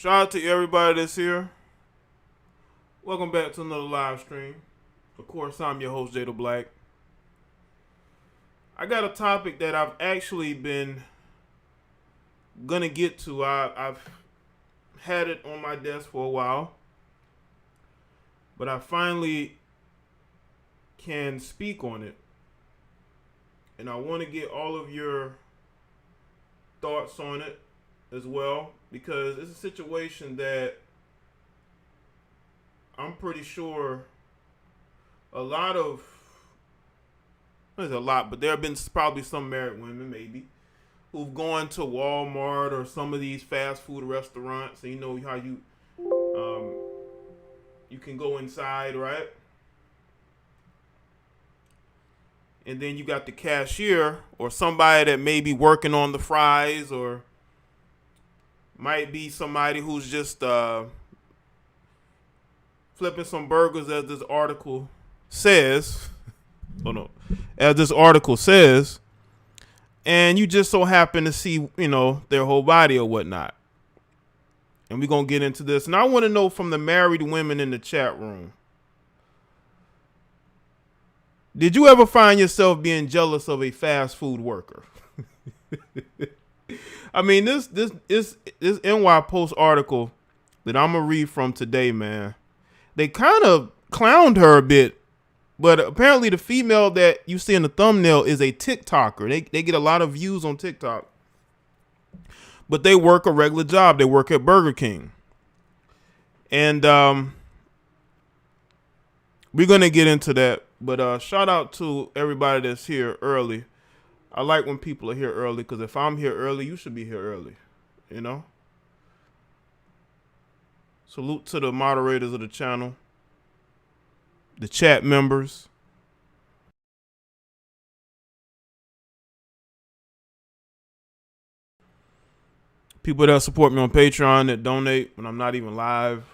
Shout out to everybody that's here. Welcome back to another live stream. Of course, I'm your host, Jaye Black. I got a topic that I've actually been gonna get to. I've had it on my desk for a while, but I finally can speak on it. And I want to get all of your thoughts on it as well, because it's a situation that I'm pretty sure there's a lot, but there have been probably some married women maybe who've gone to Walmart or some of these fast food restaurants, and you know how you can go inside, right? And then you got the cashier or somebody that may be working on the fries, or might be somebody who's just flipping some burgers, as this article says. Oh no, as this article says, and you just so happen to see, their whole body or whatnot. And we're gonna get into this. And I want to know from the married women in the chat room, did you ever find yourself being jealous of a fast food worker? I mean, this NY Post article that I'm gonna read from today, man, they kind of clowned her a bit, but apparently the female that you see in the thumbnail is a TikToker. They get a lot of views on TikTok, but they work a regular job. They work at Burger King, and we're gonna get into that. But shout out to everybody that's here early. I like when people are here early, because if I'm here early, you should be here early, Salute to the moderators of the channel, the chat members. People that support me on Patreon, that donate when I'm not even live.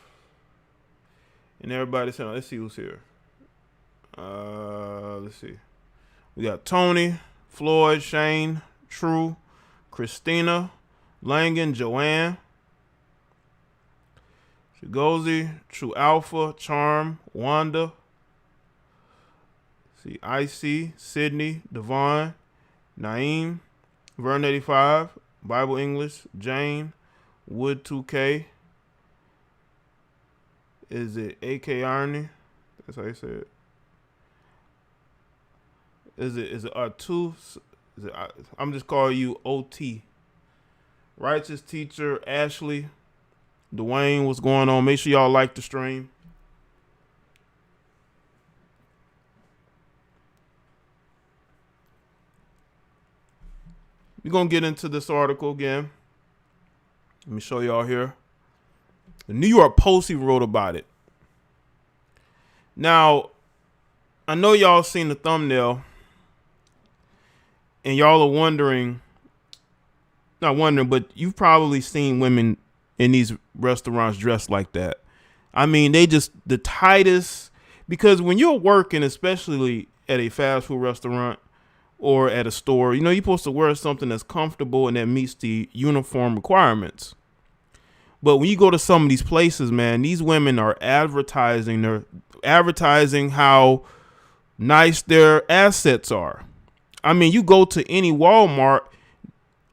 And everybody saying, let's see who's here. Let's see. We got Tony, Floyd, Shane, True, Christina, Langan, Joanne, Chigozi, True Alpha, Charm, Wanda, see, Icy, Sydney, Devon, Naeem, Vern 85, Bible English, Jane, Wood 2K. Is it AK Irony? That's how you say it. Is it R2? I'm just calling you OT. Righteous Teacher, Ashley, Dwayne, what's going on? Make sure y'all like the stream. We're going to get into this article again. Let me show y'all here. The New York Post even wrote about it. Now, I know y'all seen the thumbnail, and y'all are wondering, not wondering, but you've probably seen women in these restaurants dressed like that. I mean, they just the tightest, because when you're working, especially at a fast food restaurant or at a store, you're supposed to wear something that's comfortable and that meets the uniform requirements. But when you go to some of these places, man, these women are advertising. They're advertising how nice their assets are. I mean, you go to any Walmart,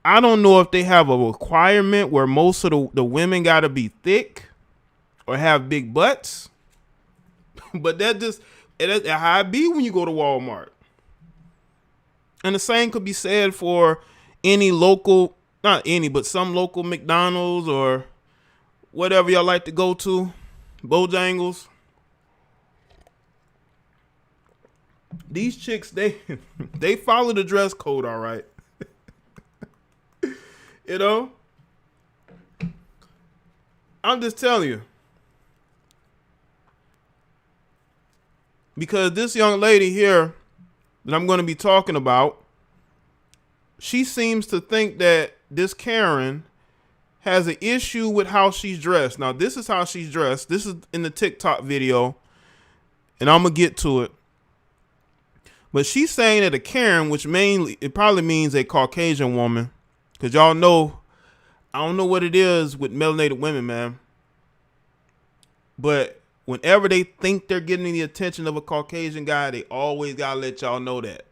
I don't know if they have a requirement where most of the women got to be thick or have big butts. But that's how it be when you go to Walmart. And the same could be said for any local, not any, but some local McDonald's or whatever y'all like to go to, Bojangles. These chicks, they follow the dress code, all right. I'm just telling you. Because this young lady here that I'm going to be talking about, she seems to think that this Karen has an issue with how she's dressed. Now, this is how she's dressed. This is in the TikTok video, and I'm going to get to it. But she's saying that a Karen, which it probably means a Caucasian woman, because y'all know I don't know what it is with melanated women, man. But whenever they think they're getting the attention of a Caucasian guy, they always gotta let y'all know that.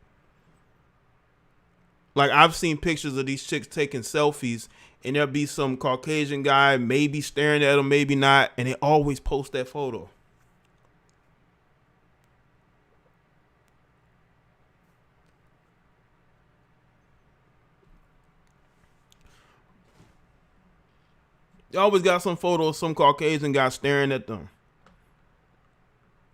Like, I've seen pictures of these chicks taking selfies, and there'll be some Caucasian guy maybe staring at them, maybe not, and they always post that photo. They always got some photo of some Caucasian guy staring at them.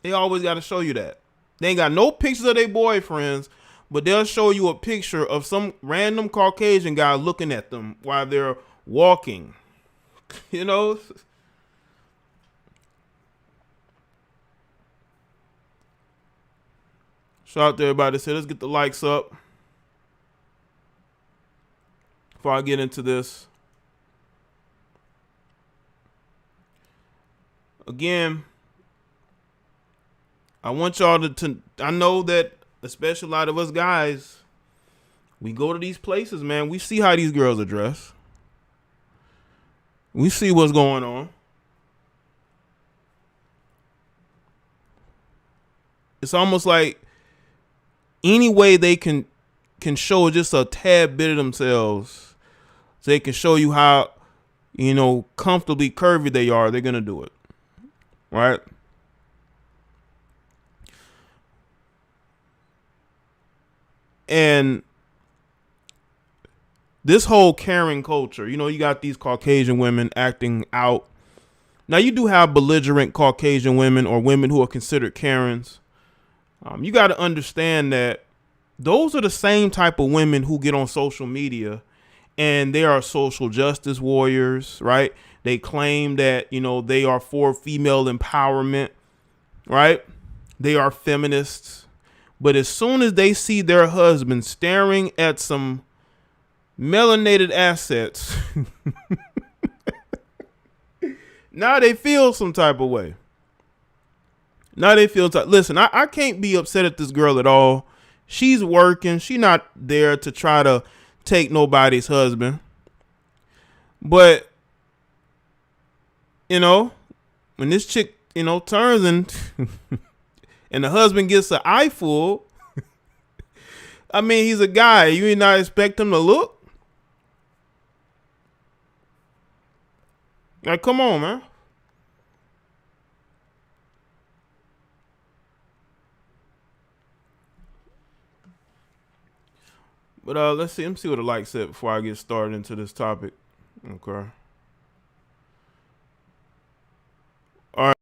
They always got to show you that. They ain't got no pictures of their boyfriends, but they'll show you a picture of some random Caucasian guy looking at them while they're walking. You know? Shout out to everybody that said, let's get the likes up before I get into this. Again, I want y'all to I know that especially a lot of us guys, we go to these places, man. We see how these girls are dressed. We see what's going on. It's almost like any way they can show just a tad bit of themselves, so they can show you how, comfortably curvy they are, they're going to do it. Right? And this whole Karen culture, you got these Caucasian women acting out. Now, you do have belligerent Caucasian women or women who are considered Karens. You got to understand that those are the same type of women who get on social media and they are social justice warriors, right? They claim that, they are for female empowerment, right? They are feminists. But as soon as they see their husband staring at some melanated assets, now they feel some type of way. Listen, I can't be upset at this girl at all. She's working. She's not there to try to take nobody's husband. But, when this chick, turns and and the husband gets an eyeful, I mean, he's a guy. You did not expect him to look? Like, come on, man. But let me see what the like said before I get started into this topic. Okay. All right.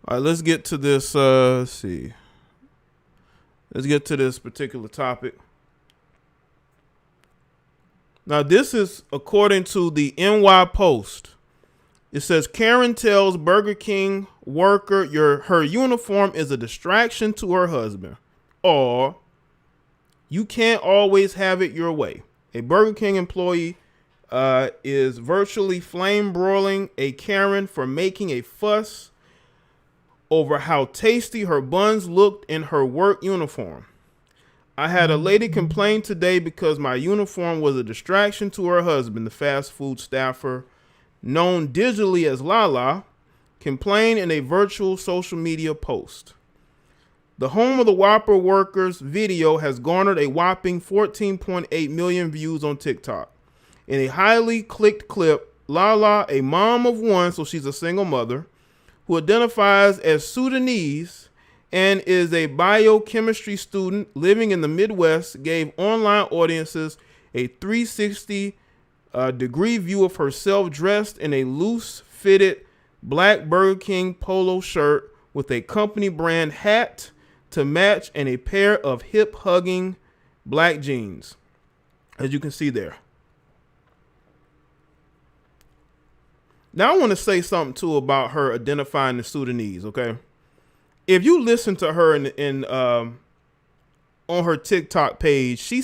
All right, let's get to this. Let's see. Let's get to this particular topic. Now, this is according to the NY Post. It says, Karen tells Burger King worker her uniform is a distraction to her husband. Or, you can't always have it your way. A Burger King employee is virtually flame broiling a Karen for making a fuss over how tasty her buns looked in her work uniform. I had a lady complain today because my uniform was a distraction to her husband, the fast food staffer, known digitally as LaLa, complained in a virtual social media post. The home of the Whopper workers video has garnered a whopping 14.8 million views on TikTok. In a highly clicked clip, LaLa, a mom of one, so she's a single mother, who identifies as Sudanese and is a biochemistry student living in the Midwest, gave online audiences a 360 degree view of herself dressed in a loose-fitted black Burger King polo shirt with a company brand hat to match and a pair of hip-hugging black jeans, as you can see there. Now, I want to say something, too, about her identifying the Sudanese, okay? If you listen to her on her TikTok page, she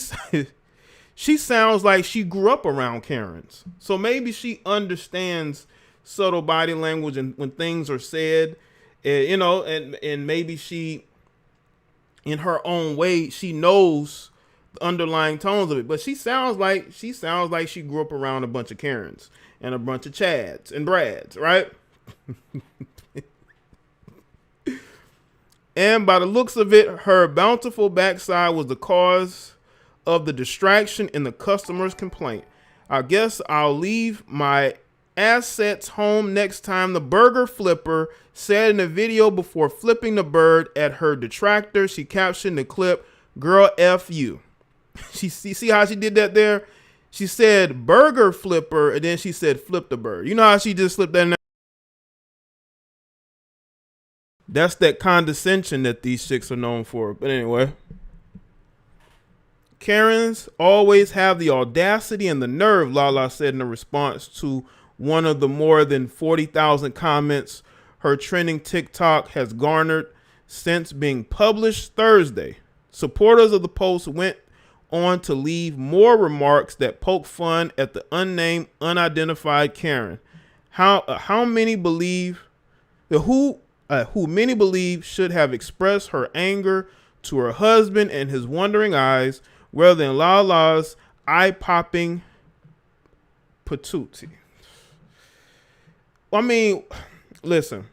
sounds like she grew up around Karens. So maybe she understands subtle body language and when things are said. You know, and maybe she, in her own way, she knows the underlying tones of it. But she sounds like she grew up around a bunch of Karens and a bunch of Chads and Brads, right? And by the looks of it, her bountiful backside was the cause of the distraction in the customer's complaint. I guess I'll leave my assets home next time, the burger flipper said in a video before flipping the bird at her detractor. She captioned the clip, "Girl, F you." She see how she did that there? She said burger flipper, and then she said flip the bird. You know how she just slipped that in there? That's that condescension that these chicks are known for. But anyway, Karens always have the audacity and the nerve, LaLa said in a response to one of the more than 40,000 comments her trending TikTok has garnered since being published Thursday. Supporters of the post went on to leave more remarks that poke fun at the unnamed, unidentified Karen. How many believe who many believe should have expressed her anger to her husband and his wondering eyes rather than LaLa's eye-popping patootie. I mean, listen.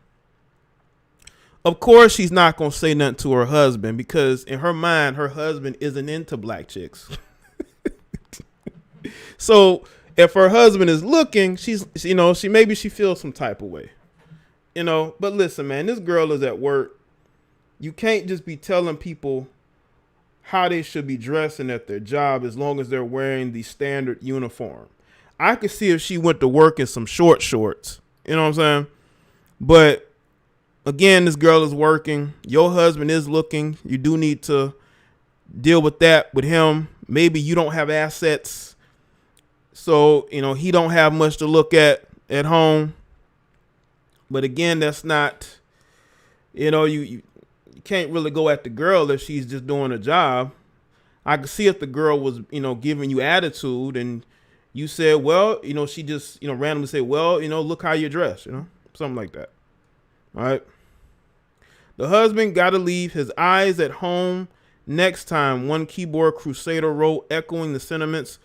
Of course, she's not going to say nothing to her husband because in her mind, her husband isn't into black chicks. So if her husband is looking, she feels some type of way. You know, but listen, man, this girl is at work. You can't just be telling people how they should be dressing at their job as long as they're wearing the standard uniform. I could see if she went to work in some short shorts. You know what I'm saying? But again, this girl is working. Your husband is looking. You do need to deal with that with him. Maybe you don't have assets. So, you know, he don't have much to look at home. But again, that's not, you know, you can't really go at the girl if she's just doing a job. I could see if the girl was, you know, giving you attitude and you said, well, you know, she just, you know, randomly say, well, you know, look how you're dressed, you know, something like that. All right. The husband got to leave his eyes at home next time, one keyboard crusader wrote, echoing the sentiments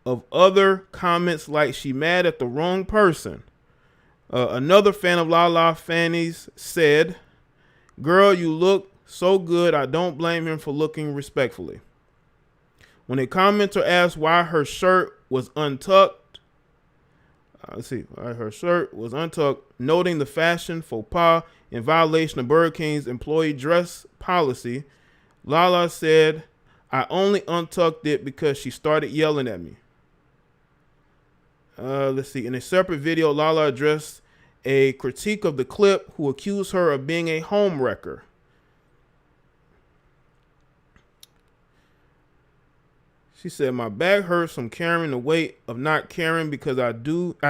of other comments like she mad at the wrong person. Another fan of LaLa Fanny's said, girl, you look so good. I don't blame him for looking respectfully. When a commenter asked why her shirt was untucked, her shirt was untucked, noting the fashion faux pas in violation of Burger King's employee dress policy, LaLa said, I only untucked it because she started yelling at me. Let's see. In a separate video, LaLa addressed a critique of the clip who accused her of being a home wrecker. She said, my back hurts from carrying the weight of not caring because I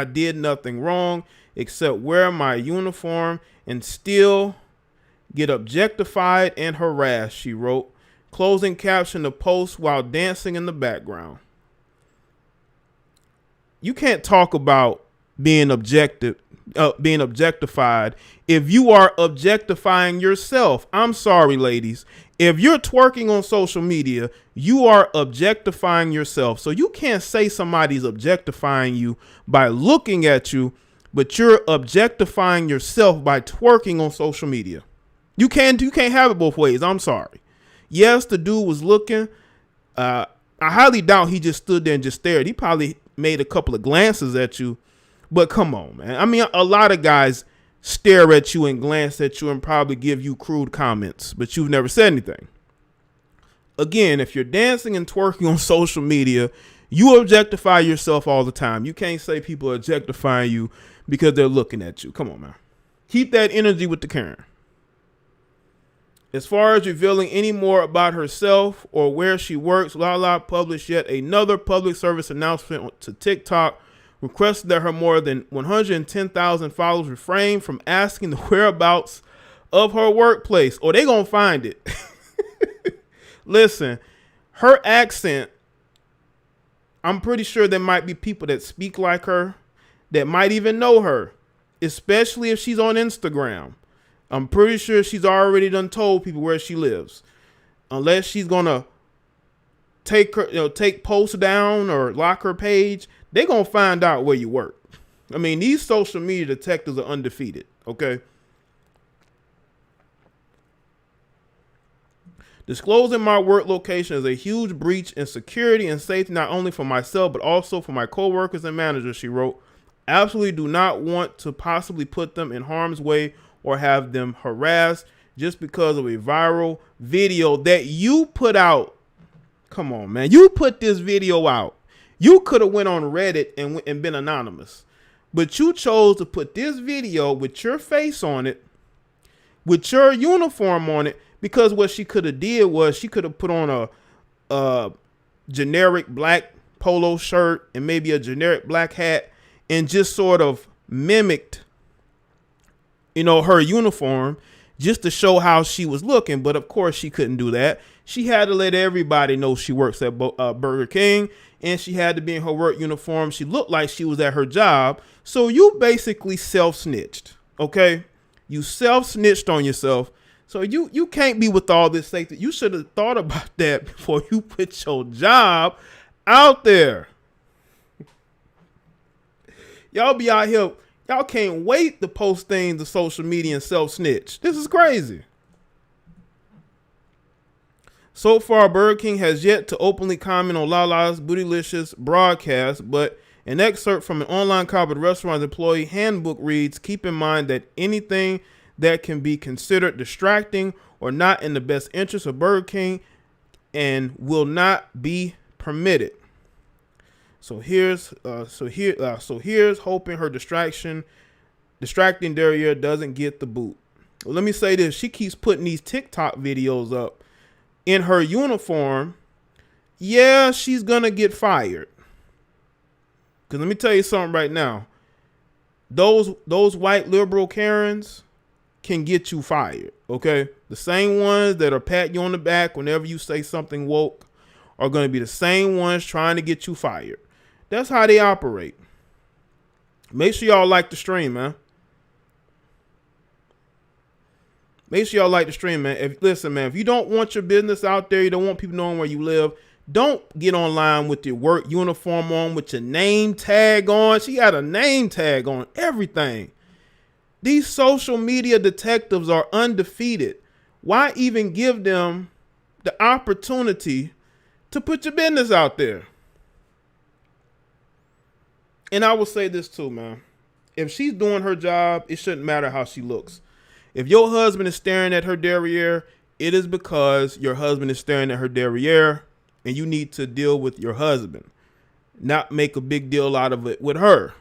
did nothing wrong except wear my uniform and still get objectified and harassed, she wrote, closing caption the post while dancing in the background. You can't talk about being objectified if you are objectifying yourself. I'm sorry, ladies. If you're twerking on social media, you are objectifying yourself. So you can't say somebody's objectifying you by looking at you, but you're objectifying yourself by twerking on social media. You can't have it both ways. I'm sorry. Yes, the dude was looking. I highly doubt he just stood there and just stared. He probably made a couple of glances at you, but come on, man. I mean, a lot of guys stare at you and glance at you and probably give you crude comments, but you've never said anything. Again, if you're dancing and twerking on social media, you objectify yourself all the time. You can't say people are objectifying you because they're looking at you. Come on, man. Keep that energy with the Karen. As far as revealing any more about herself or where she works, LaLa published yet another public service announcement to TikTok, requesting that her more than 110,000 followers refrain from asking the whereabouts of her workplace, or they gonna find it. Listen, her accent, I'm pretty sure there might be people that speak like her that might even know her, especially if she's on Instagram. I'm pretty sure she's already done told people where she lives. Unless she's gonna take posts down or lock her page, they gonna find out where you work. I mean, these social media detectives are undefeated. Okay. Disclosing my work location is a huge breach in security and safety, not only for myself, but also for my coworkers and managers, she wrote. Absolutely do not want to possibly put them in harm's way or have them harassed just because of a viral video that you put out. Come on, man. You put this video out. You could have went on Reddit and been anonymous. But you chose to put this video with your face on it, with your uniform on it, because what she could have did was she could have put on a generic black polo shirt and maybe a generic black hat and just sort of mimicked, her uniform just to show how she was looking. But of course she couldn't do that. She had to let everybody know she works at Burger King, and she had to be in her work uniform. She looked like she was at her job. So you basically self-snitched, okay? You self-snitched on yourself. So you can't be with all this safety. You should have thought about that before you put your job out there. Y'all be out here. Y'all can't wait to post things to social media and self-snitch. This is crazy. So far, Burger King has yet to openly comment on LaLa's Bootylicious broadcast, but an excerpt from an online copy of the restaurant's employee handbook reads, keep in mind that anything that can be considered distracting or not in the best interest of Burger King and will not be permitted. So here's hoping her distracting derriere doesn't get the boot. Well, let me say this. She keeps putting these TikTok videos up in her uniform. Yeah, she's going to get fired. Because let me tell you something right now. Those white liberal Karens can get you fired, okay? The same ones that are pat you on the back whenever you say something woke are going to be the same ones trying to get you fired. That's how they operate. Make sure y'all like the stream, man. Make sure y'all like the stream, man. Listen, man, if you don't want your business out there, you don't want people knowing where you live, don't get online with your work uniform on, with your name tag on. She had a name tag on everything. These social media detectives are undefeated. Why even give them the opportunity to put your business out there? And I will say this too, man. If she's doing her job, it shouldn't matter how she looks. If your husband is staring at her derriere, it is because your husband is staring at her derriere, and you need to deal with your husband, not make a big deal out of it with her.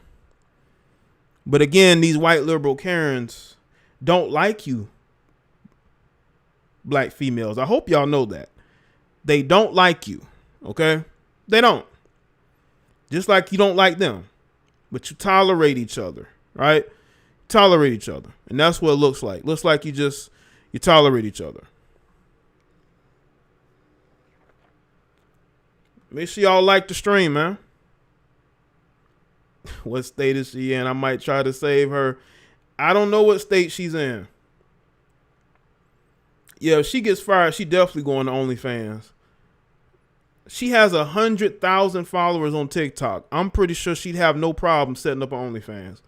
But again, these white liberal Karens don't like you, black females. I hope y'all know that. They don't like you, okay? They don't. Just like you don't like them. But you tolerate each other, right? Tolerate each other. And that's what it looks like. Looks like you tolerate each other. Make sure y'all like the stream, man. What state is she in? I might try to save her. I don't know what state she's in. Yeah, if she gets fired, she definitely going to OnlyFans. She has 100,000 followers on TikTok. I'm pretty sure she'd have no problem setting up an OnlyFans.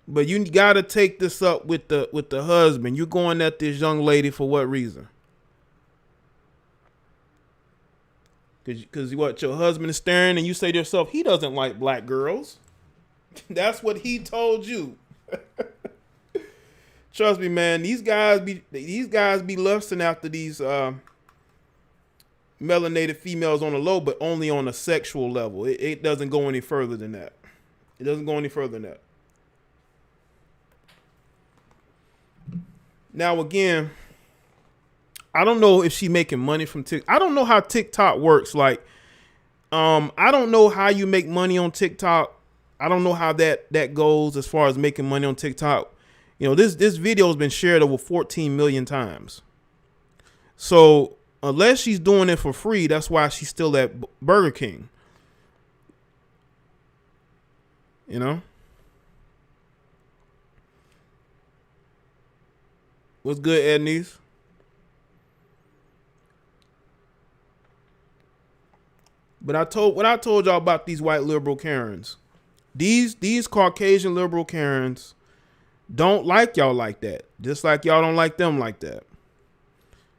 But you got to take this up with the husband. You're going at this young lady for what reason? Because what, your husband is staring and you say to yourself, he doesn't like black girls. That's what he told you. Trust me, man. These guys be lusting after these melanated females on the low, but only on a sexual level. It doesn't go any further than that. It doesn't go any further than that. Now, again, I don't know if she's making money from TikTok. I don't know how TikTok works. Like, I don't know how you make money on TikTok. I don't know how that goes as far as making money on TikTok. You know, this video has been shared over 14 million times. So unless she's doing it for free, that's why she's still at Burger King. You know? What's good, Ednies? But what I told y'all about these white liberal Karens. These Caucasian liberal Karens don't like y'all like that. Just like y'all don't like them like that.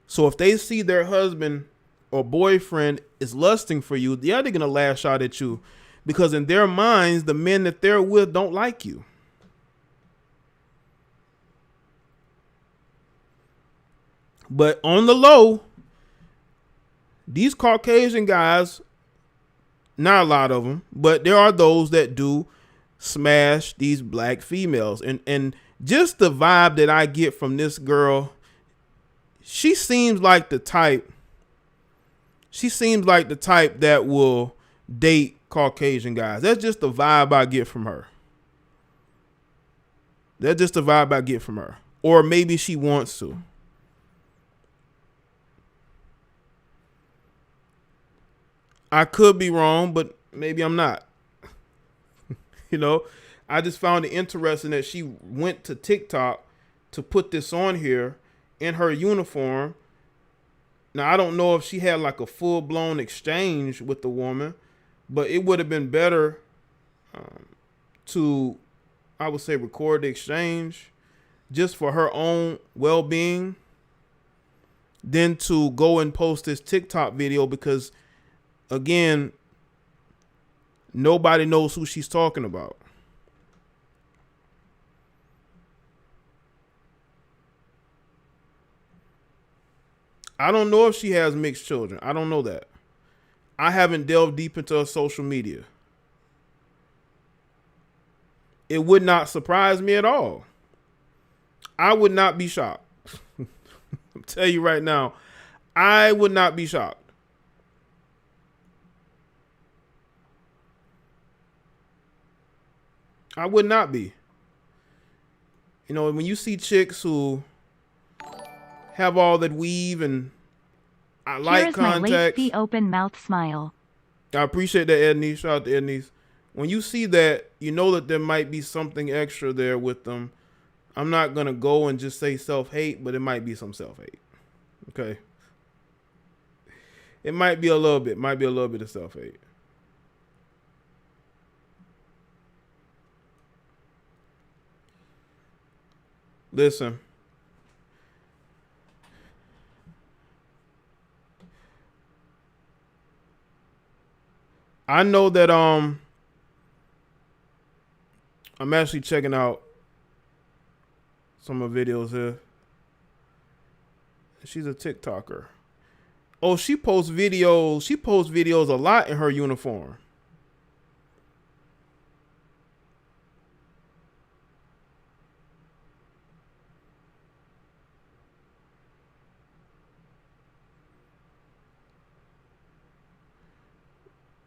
So if they see their husband or boyfriend is lusting for you, yeah, they're gonna lash out at you. Because in their minds, the men that they're with don't like you. But on the low, these Caucasian guys, not a lot of them, but there are those that do smash these black females. And just the vibe that I get from this girl, she seems like the type that will date Caucasian guys. That's just the vibe I get from her. Or maybe she wants to. I could be wrong, but maybe I'm not. You know, I just found it interesting that she went to TikTok to put this on here in her uniform. Now, I don't know if she had like a full-blown exchange with the woman, but it would have been better to, I would say, record the exchange just for her own well-being than to go and post this TikTok video because, again, nobody knows who she's talking about. I don't know if she has mixed children. I don't know that. I haven't delved deep into her social media. It would not surprise me at all. I would not be shocked. I'll tell you right now, I would not be shocked. I would not be. You know, when you see chicks who have all that weave and I like contacts. My late fee open mouth smile. I appreciate that, Ednice. Shout out to Ednice. When you see that, you know that there might be something extra there with them. I'm not going to go and just say self-hate, but it might be some self-hate. Okay? It might be a little bit. Might be a little bit of self-hate. Listen. I know that I'm actually checking out some of her videos here. She's a TikToker. Oh, she posts videos. She posts videos a lot in her uniform.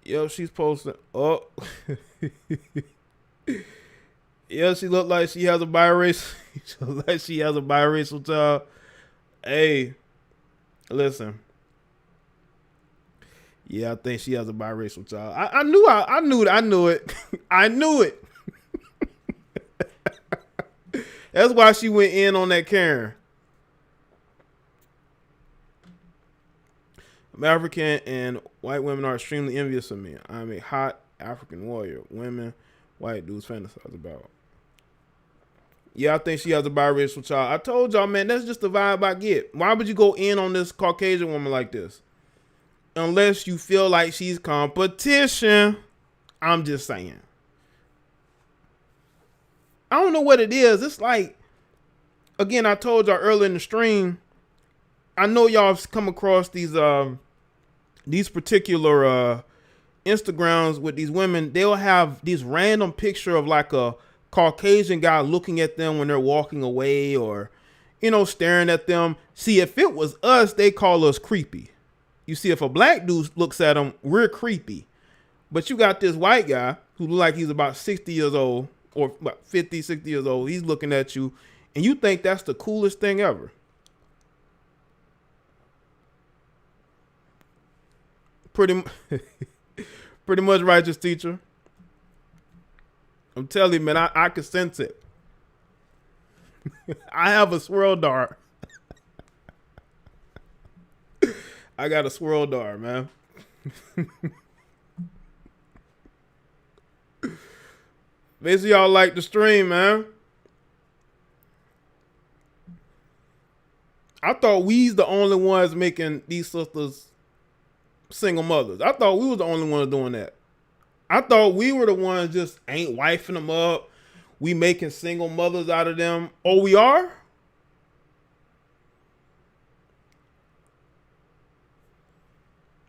Yo, she's posting. Oh, yeah, she looked like she has a biracial. She looks like she has a biracial child. Hey, listen. Yeah, I think she has a biracial child. I knew it. I knew it. That's why she went in on that Karen. African and white women are extremely envious of me. I'm a hot African warrior. Women, white dudes fantasize about. Yeah, I think she has a biracial child. I told y'all, man, that's just the vibe I get. Why would you go in on this Caucasian woman like this? Unless you feel like she's competition. I'm just saying. I don't know what it is. It's like, again, I told y'all earlier in the stream, I know y'all have come across these particular Instagrams with these women. They'll have these random picture of like a Caucasian guy looking at them when they're walking away or, you know, staring at them. See, if it was us, they call us creepy. You see, if a black dude looks at them, we're creepy. But you got this white guy who looks like he's about 60 years old or about 50, 60 years old. He's looking at you and you think that's the coolest thing ever. Pretty much righteous teacher. I'm telling you, man, I can sense it. I have a swirl dart. I got a swirl dart, man. Make sure y'all like the stream, man. I thought we's the only ones making these sisters single mothers. I thought we was the only ones doing that. I thought we were the ones just ain't wifing them up. We making single mothers out of them. Oh, we are?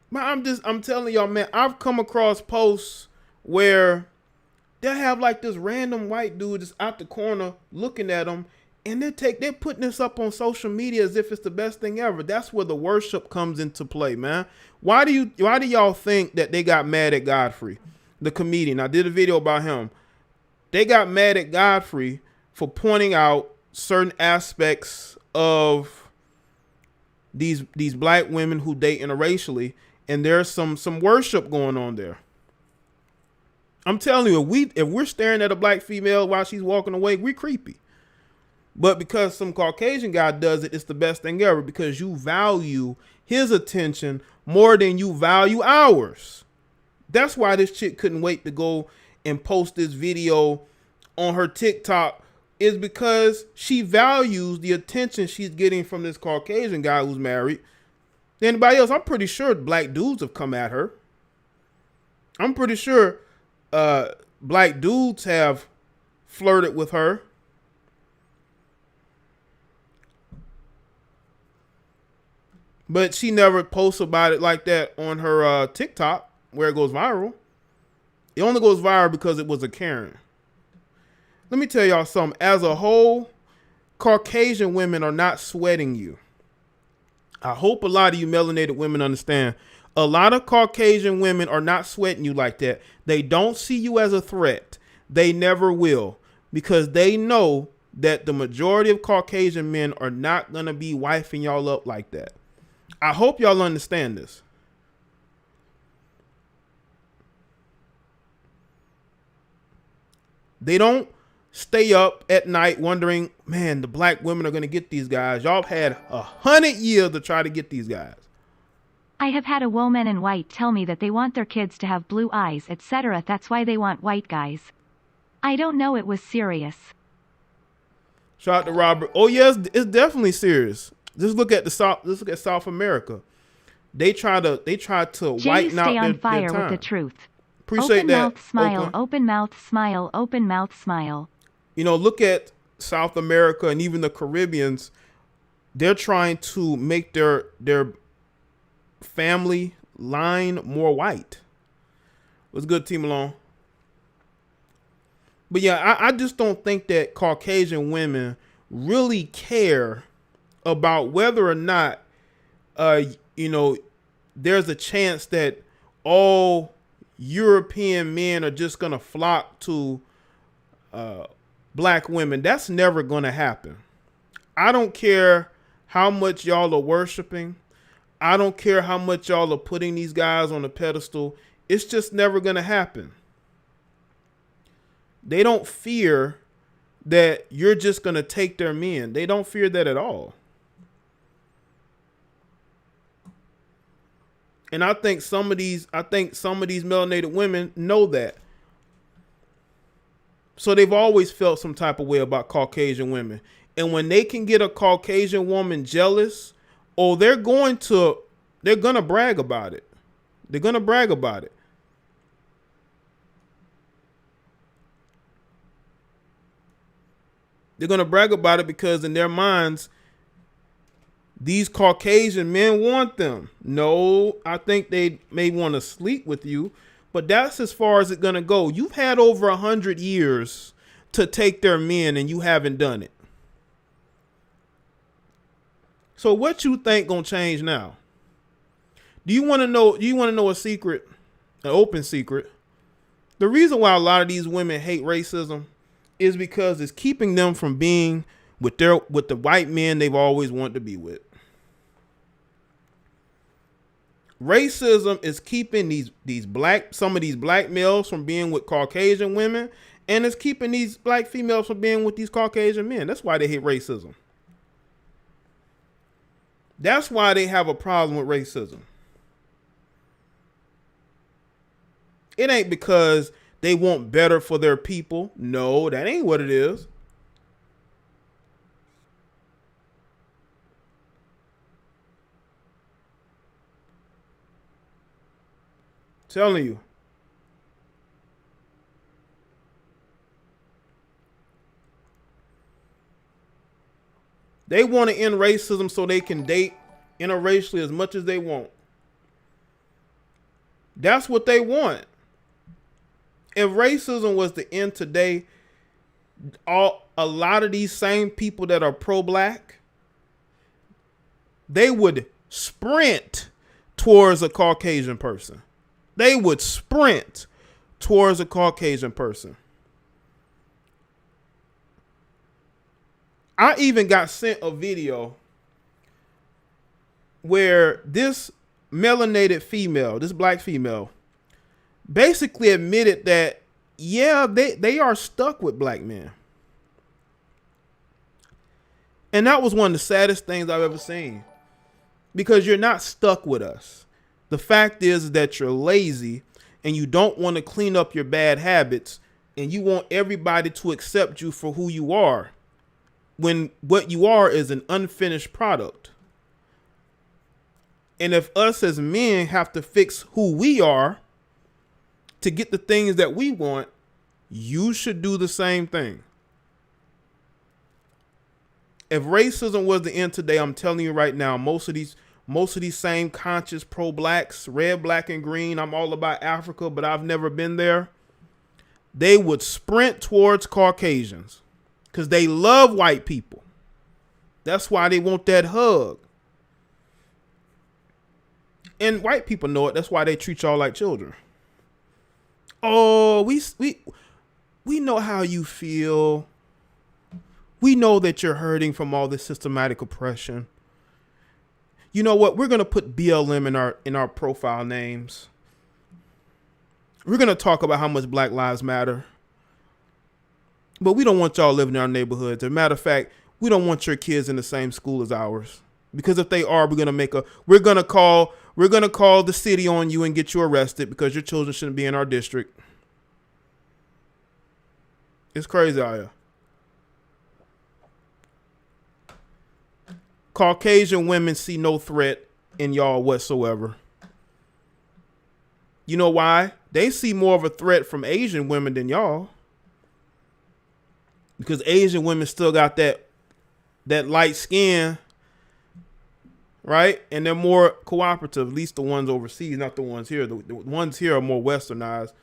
Man, I'm telling y'all, man, I've come across posts where they'll have like this random white dude just out the corner looking at them, and they're putting this up on social media as if it's the best thing ever. That's where the worship comes into play, man. Why do y'all think that they got mad at Godfrey, the comedian? I did a video about him. They got mad at Godfrey for pointing out certain aspects of these black women who date interracially, and there's some worship going on there. I'm telling you, if we're staring at a black female while she's walking away, we're creepy. But because some Caucasian guy does it, it's the best thing ever, because you value his attention more than you value ours. That's why this chick couldn't wait to go and post this video on her TikTok, is because she values the attention she's getting from this Caucasian guy who's married. Anybody else, I'm pretty sure black dudes have come at her. I'm pretty sure black dudes have flirted with her. But she never posts about it like that on her TikTok, where it goes viral. It only goes viral because it was a Karen. Let me tell y'all something. As a whole, Caucasian women are not sweating you. I hope a lot of you melanated women understand. A lot of Caucasian women are not sweating you like that. They don't see you as a threat. They never will, because they know that the majority of Caucasian men are not going to be wifing y'all up like that. I hope y'all understand this. They don't stay up at night wondering, man, the black women are going to get these guys. Y'all had 100 years to try to get these guys. I have had a woman in white tell me that they want their kids to have blue eyes, etc. That's why they want white guys. I don't know, it was serious. Shout out to Robert. Oh yes, it's definitely serious. Just look at the South. Let's look at South America. They try to Jaye, whiten out stay on their fire time. with the truth. Appreciate open that. Mouth smile, Oakland. open mouth smile, open mouth smile. You know, look at South America and even the Caribbeans. They're trying to make their family line more white. What's good, Team Malone? But yeah, I just don't think that Caucasian women really care about whether or not, there's a chance that all European men are just going to flock to black women. That's never going to happen. I don't care how much y'all are worshiping. I don't care how much y'all are putting these guys on a pedestal. It's just never going to happen. They don't fear that you're just going to take their men. They don't fear that at all. And I think some of these melanated women know that. So they've always felt some type of way about Caucasian women. And when they can get a Caucasian woman jealous, they're going to brag about it. They're going to brag about it. They're going to brag about it because in their minds, these Caucasian men want them. No, I think they may want to sleep with you, but that's as far as it's going to go. You've had over 100 years to take their men and you haven't done it. So what you think going to change now? Do you want to know a secret, an open secret? The reason why a lot of these women hate racism is because it's keeping them from being with the white men they've always wanted to be with. Racism is keeping some of these black males from being with Caucasian women, And it's keeping these black females from being with these Caucasian men. That's why they hate racism. That's why they have a problem with racism. It ain't because they want better for their people. No, that ain't what it is. Telling you. They want to end racism so they can date interracially as much as they want. That's what they want. If racism was to end today, a lot of these same people that are pro-black, they would sprint towards a Caucasian person. They would sprint towards a Caucasian person. I even got sent a video where this melanated female, this black female, basically admitted that, yeah, they are stuck with black men. And that was one of the saddest things I've ever seen. Because you're not stuck with us. The fact is that you're lazy and you don't want to clean up your bad habits and you want everybody to accept you for who you are, when what you are is an unfinished product. And if us as men have to fix who we are to get the things that we want, you should do the same thing. If racism was the end today, I'm telling you right now, most of these same conscious pro-blacks, red, black, and green, I'm all about Africa, but I've never been there, they would sprint towards Caucasians because they love white people. That's why they want that hug. And white people know it. That's why they treat y'all like children. Oh, we know how you feel. We know that you're hurting from all this systematic oppression. You know what? We're going to put BLM in our profile names. We're going to talk about how much Black Lives Matter. But we don't want y'all living in our neighborhoods. As a matter of fact, we don't want your kids in the same school as ours. Because if they are, we're going to call the city on you and get you arrested because your children shouldn't be in our district. It's crazy out here. Caucasian women see no threat in y'all whatsoever. You know why? They see more of a threat from Asian women than y'all. Because Asian women still got that light skin, right? And they're more cooperative, at least the ones overseas, not the ones here. The ones here are more westernized.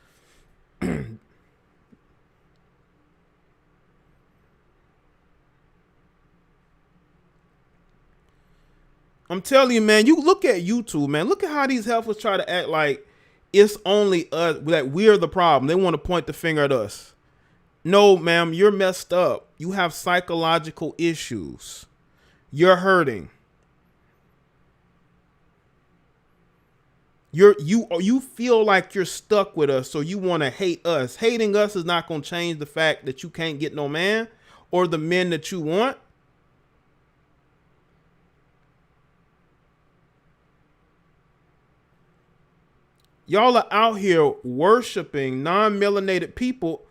I'm telling you, man, you look at YouTube, man. Look at how these heifers try to act like it's only us, that we're the problem. They want to point the finger at us. No, ma'am, you're messed up. You have psychological issues. You're hurting. You feel like you're stuck with us, so you want to hate us. Hating us is not going to change the fact that you can't get no man or the men that you want. Y'all are out here worshiping non-melanated people.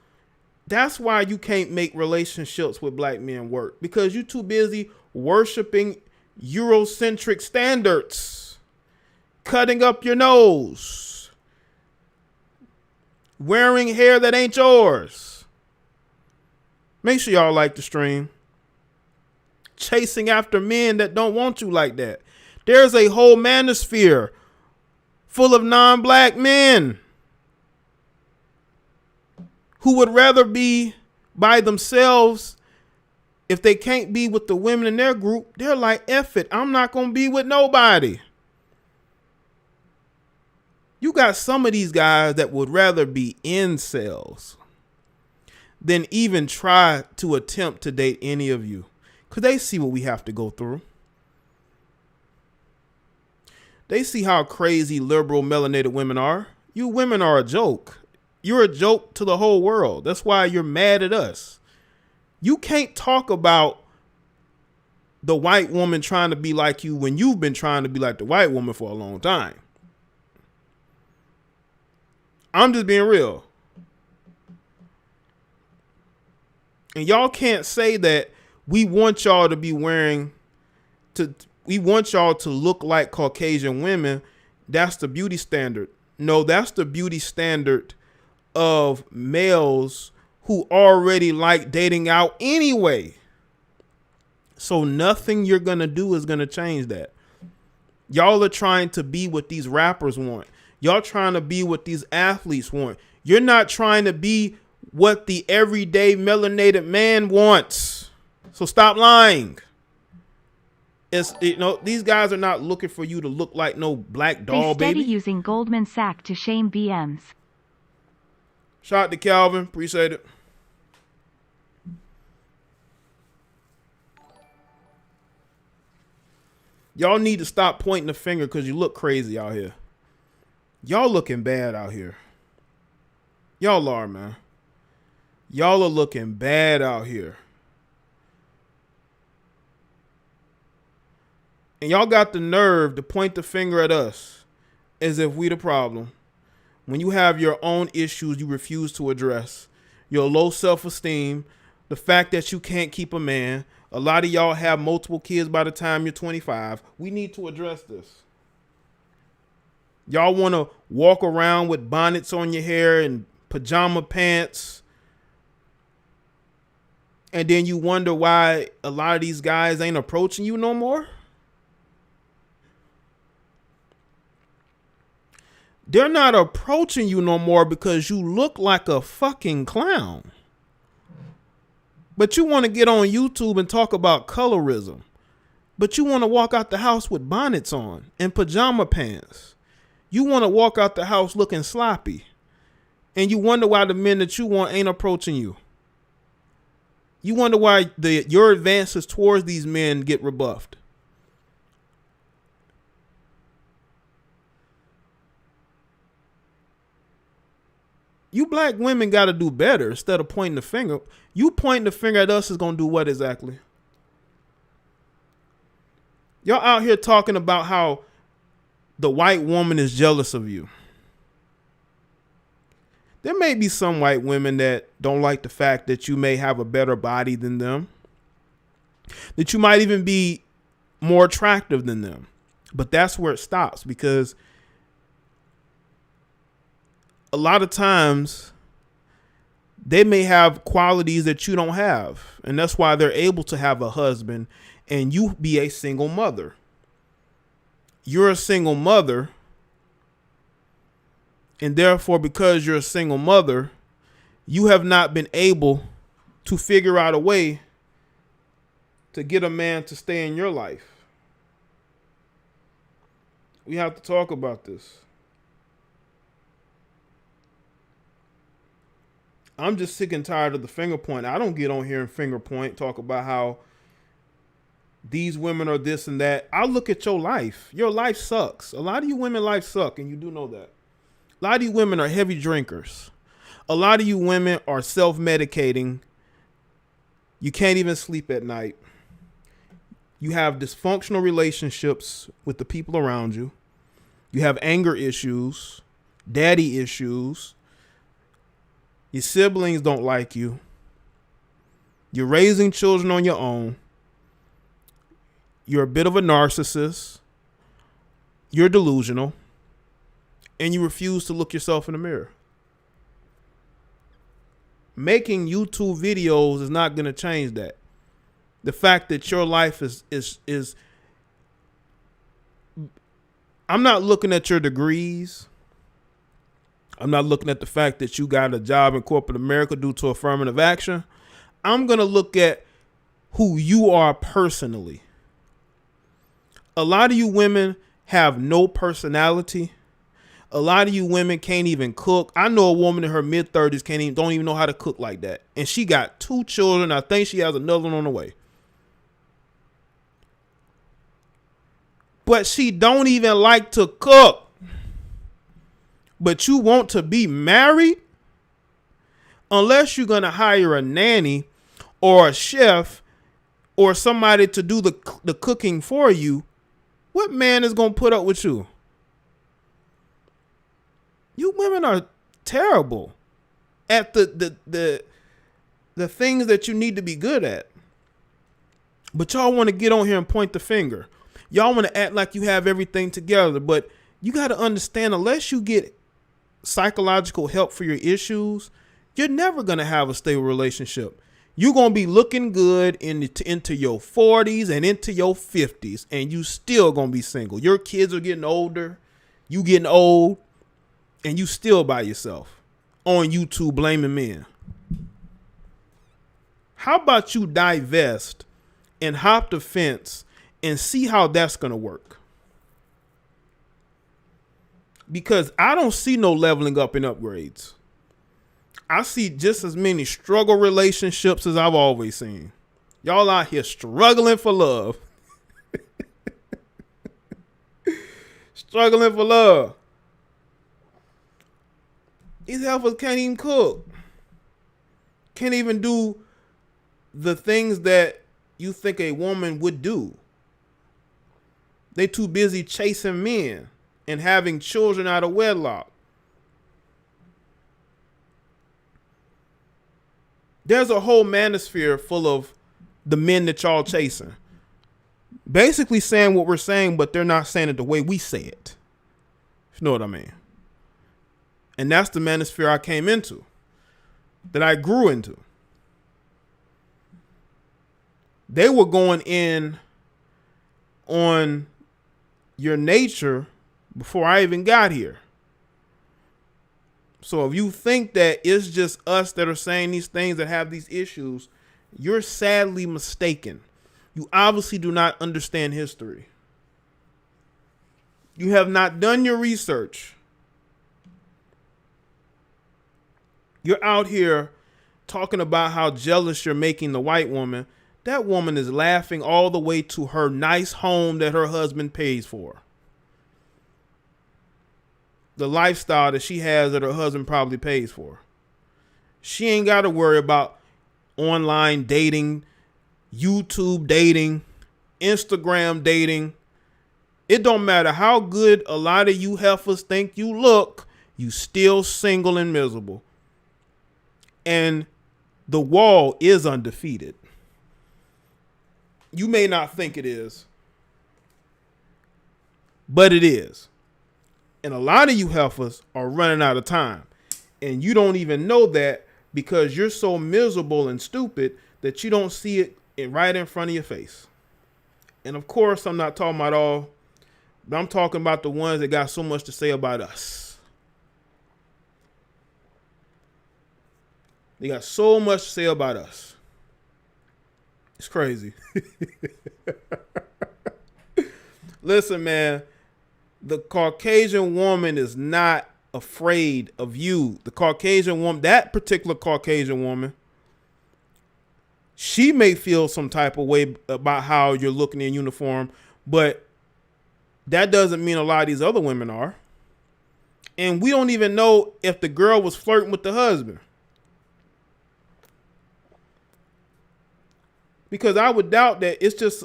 That's why you can't make relationships with black men work, because you're too busy worshiping Eurocentric standards, cutting up your nose, wearing hair that ain't yours. Make sure y'all like the stream. Chasing after men that don't want you like that. There's a whole manosphere full of non-black men who would rather be by themselves. If they can't be with the women in their group, they're like, F it, I'm not going to be with nobody. You got some of these guys that would rather be incels than even try to attempt to date any of you, because they see what we have to go through. They see how crazy liberal melanated women are. You women are a joke. You're a joke to the whole world. That's why you're mad at us. You can't talk about the white woman trying to be like you when you've been trying to be like the white woman for a long time. I'm just being real. And y'all can't say that we want y'all to be we want y'all to look like Caucasian women. That's the beauty standard. No, that's the beauty standard of males who already like dating out anyway. So nothing you're going to do is going to change that. Y'all are trying to be what these rappers want. Y'all trying to be what these athletes want. You're not trying to be what the everyday melanated man wants. So stop lying. It's, these guys are not looking for you to look like no black doll they steady baby. Using Goldman Sachs to shame BMs. Shout out to Calvin. Appreciate it. Y'all need to stop pointing the finger because you look crazy out here. Y'all looking bad out here. Y'all are, man. Y'all are looking bad out here. And y'all got the nerve to point the finger at us as if we the problem. When you have your own issues you refuse to address, your low self-esteem, the fact that you can't keep a man. A lot of y'all have multiple kids by the time you're 25. We need to address this. Y'all want to walk around with bonnets on your hair and pajama pants. And then you wonder why a lot of these guys ain't approaching you no more. They're not approaching you no more because you look like a fucking clown. But you want to get on YouTube and talk about colorism. But you want to walk out the house with bonnets on and pajama pants. You want to walk out the house looking sloppy. And you wonder why the men that you want ain't approaching you. You wonder why your advances towards these men get rebuffed. You black women got to do better instead of pointing the finger. You pointing the finger at us is going to do what exactly? Y'all out here talking about how the white woman is jealous of you. There may be some white women that don't like the fact that you may have a better body than them, that you might even be more attractive than them. But that's where it stops, because a lot of times they may have qualities that you don't have. And that's why they're able to have a husband and you be a single mother. You're a single mother. And therefore, because you're a single mother, you have not been able to figure out a way to get a man to stay in your life. We have to talk about this. I'm just sick and tired of the finger point. I don't get on here and finger point, talk about how these women are this and that. I look at your life. Your life sucks. A lot of you women life suck, and you do know that. A lot of you women are heavy drinkers. A lot of you women are self-medicating. You can't even sleep at night. You have dysfunctional relationships with the people around you. You have anger issues, daddy issues. Your siblings don't like you. You're raising children on your own. You're a bit of a narcissist. You're delusional. And you refuse to look yourself in the mirror. Making YouTube videos is not going to change that. The fact that your life is I'm not looking at your degrees. I'm not looking at the fact that you got a job in corporate America due to affirmative action. I'm going to look at who you are personally. A lot of you women have no personality. A lot of you women can't even cook. I know a woman in her mid-30s don't even know how to cook like that. And she got 2 children. I think she has another one on the way. But she don't even like to cook. But you want to be married? Unless you're going to hire a nanny or a chef or somebody to do the cooking for you, what man is going to put up with you? You women are terrible at the things that you need to be good at. But y'all want to get on here and point the finger. Y'all want to act like you have everything together. But you got to understand, unless you get psychological help for your issues, you're never going to have a stable relationship. You're going to be looking good into your 40s and into your 50s, and you still going to be single. Your kids are getting older. You getting old, and you still by yourself on YouTube blaming men. How about you divest and hop the fence and see how that's going to work? Because I don't see no leveling up and upgrades. I see just as many struggle relationships as I've always seen. Y'all out here struggling for love. Struggling for love. These heifers can't even cook. Can't even do the things that you think a woman would do. They too busy chasing men and having children out of wedlock. There's a whole manosphere full of the men that y'all chasing. Basically saying what we're saying, but they're not saying it the way we say it. You know what I mean? And that's the manosphere I came into. That I grew into. They were going in on your nature before I even got here. So if you think that it's just us that are saying these things that have these issues, you're sadly mistaken. You obviously do not understand history. You have not done your research. You're out here talking about how jealous you're making the white woman. That woman is laughing all the way to her nice home that her husband pays for. The lifestyle that she has that her husband probably pays for. She ain't got to worry about online dating, YouTube dating, Instagram dating. It don't matter how good a lot of you heifers think you look, you still single and miserable. And the wall is undefeated. You may not think it is, but it is. And a lot of you heifers are running out of time. And you don't even know that because you're so miserable and stupid that you don't see it right in front of your face. And of course, I'm not talking about all, but I'm talking about the ones that got so much to say about us. They got so much to say about us. It's crazy. Listen, man. The Caucasian woman is not afraid of you. The Caucasian woman, that particular Caucasian woman, she may feel some type of way about how you're looking in uniform, but that doesn't mean a lot of these other women are. And we don't even know if the girl was flirting with the husband. Because I would doubt that it's just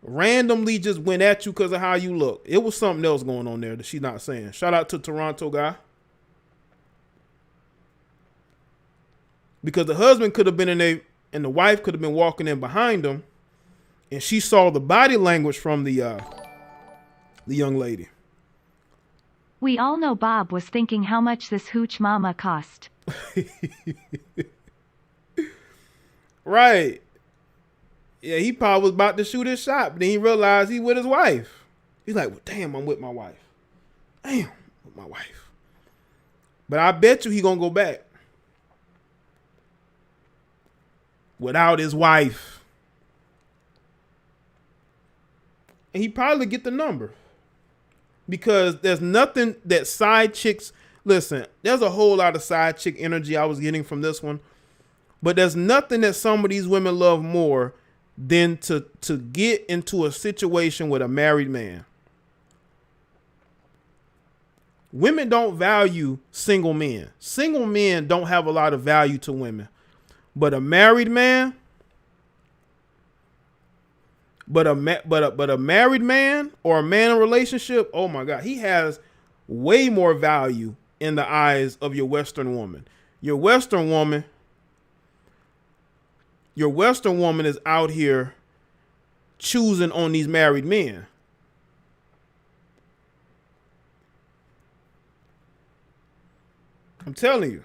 randomly just went at you because of how you look. It was something else going on there that she's not saying. Shout out to Toronto guy. Because the husband could have been in there and the wife could have been walking in behind him and she saw the body language from the young lady. We all know Bob was thinking how much this hooch mama cost. Right. Yeah, he probably was about to shoot his shot, but then he realized he with his wife. He's like, well, damn, I'm with my wife. Damn, with my wife. But I bet you he gonna go back without his wife. And he probably get the number. Because there's nothing that side chicks, listen, there's a whole lot of side chick energy I was getting from this one. But there's nothing that some of these women love more than to get into a situation with a married man. Women don't value single men. Single men don't have a lot of value to women. But a married man, but a married man or a man in a relationship, oh my God, he has way more value in the eyes of your Western woman. Your Western woman is out here choosing on these married men. I'm telling you.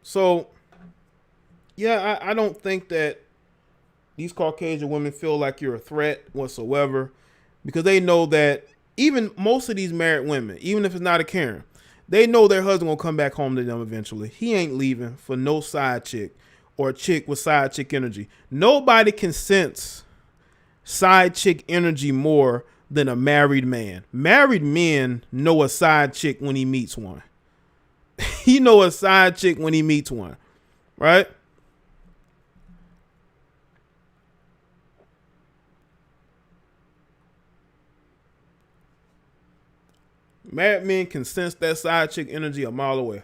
So, yeah, I don't think that these Caucasian women feel like you're a threat whatsoever, because they know that even most of these married women, even if it's not a Karen, they know their husband will come back home to them eventually. He ain't leaving for no side chick or a chick with side chick energy. Nobody can sense side chick energy more than a married man. Married men know a side chick when he meets one. He know a side chick when he meets one, right? Married men can sense that side chick energy a mile away.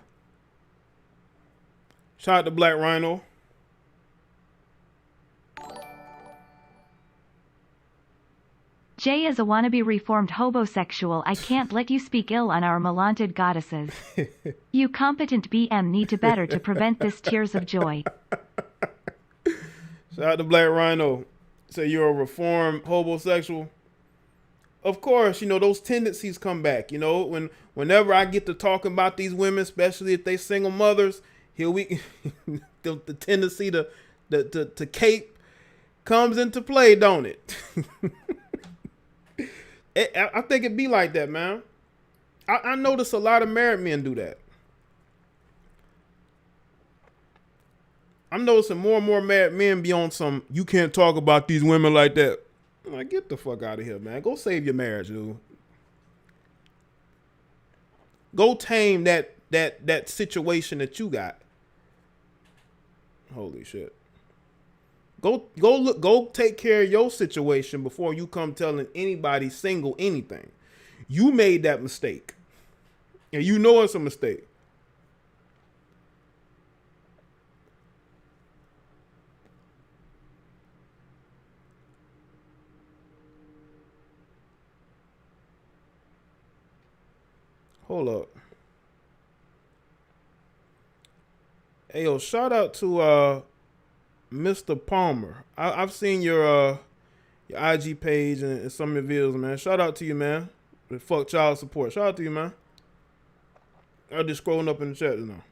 Shout out to Black Rhino. Jaye is a wannabe reformed hobosexual. I can't let you speak ill on our melaunted goddesses. You competent BM need to better to prevent this tears of joy. Shout out to Black Rhino. Say you're a reformed homosexual. Of course, you know, those tendencies come back. You know, whenever I get to talking about these women, especially if they single mothers, here we the tendency to cape comes into play, don't it? I think it be like that, man. I notice a lot of married men do that. I'm noticing more and more married men be on some, you can't talk about these women like that. I'm like, get the fuck out of here, man. Go save your marriage, dude. Go tame that situation that you got. Holy shit. Go take care of your situation before you come telling anybody single anything. You made that mistake. And you know it's a mistake. Hold up. Hey, yo, shout out to Mr. Palmer. I've seen your IG page and some of your videos, man. Shout out to you, man. The fuck child support. Shout out to you, man. I'm just scrolling up in the chat now.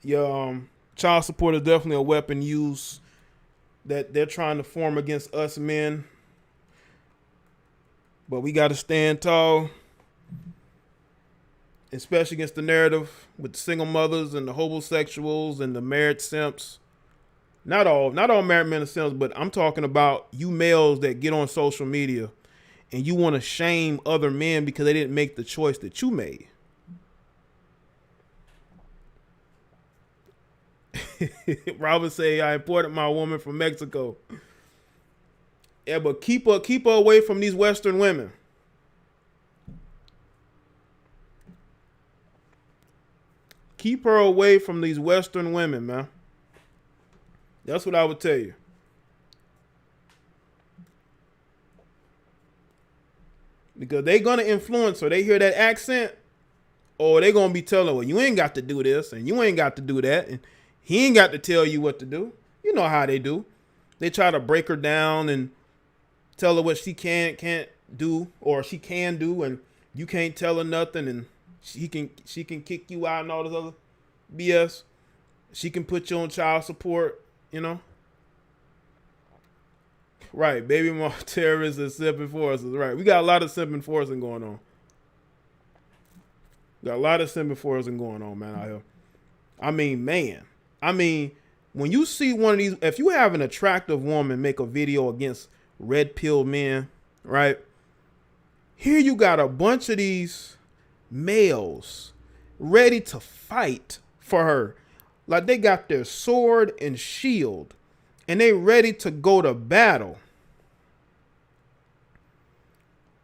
Yeah, child support is definitely a weapon used that they're trying to form against us men. But we got to stand tall, especially against the narrative with the single mothers and the homosexuals and the married simps. Not all married men are simps, but I'm talking about you males that get on social media and you want to shame other men because they didn't make the choice that you made. Robert say, I imported my woman from Mexico. Yeah, but keep her away from these Western women. Keep her away from these Western women, man. That's what I would tell you. Because they gonna influence her. They hear that accent, or they gonna be telling her, well, you ain't got to do this, and you ain't got to do that, and he ain't got to tell you what to do. You know how they do. They try to break her down and tell her what she can't do, or she can do, and you can't tell her nothing, and she can kick you out and all this other BS. She can put you on child support, you know. Right, baby mom terrorists and simping forces. Right, we got a lot of simping forcing going on. Got a lot of simping forcing going on, man, out here. I mean, man. When you see one of these, if you have an attractive woman make a video against red pill men, right? Here you got a bunch of these males ready to fight for her. Like they got their sword and shield and they ready to go to battle.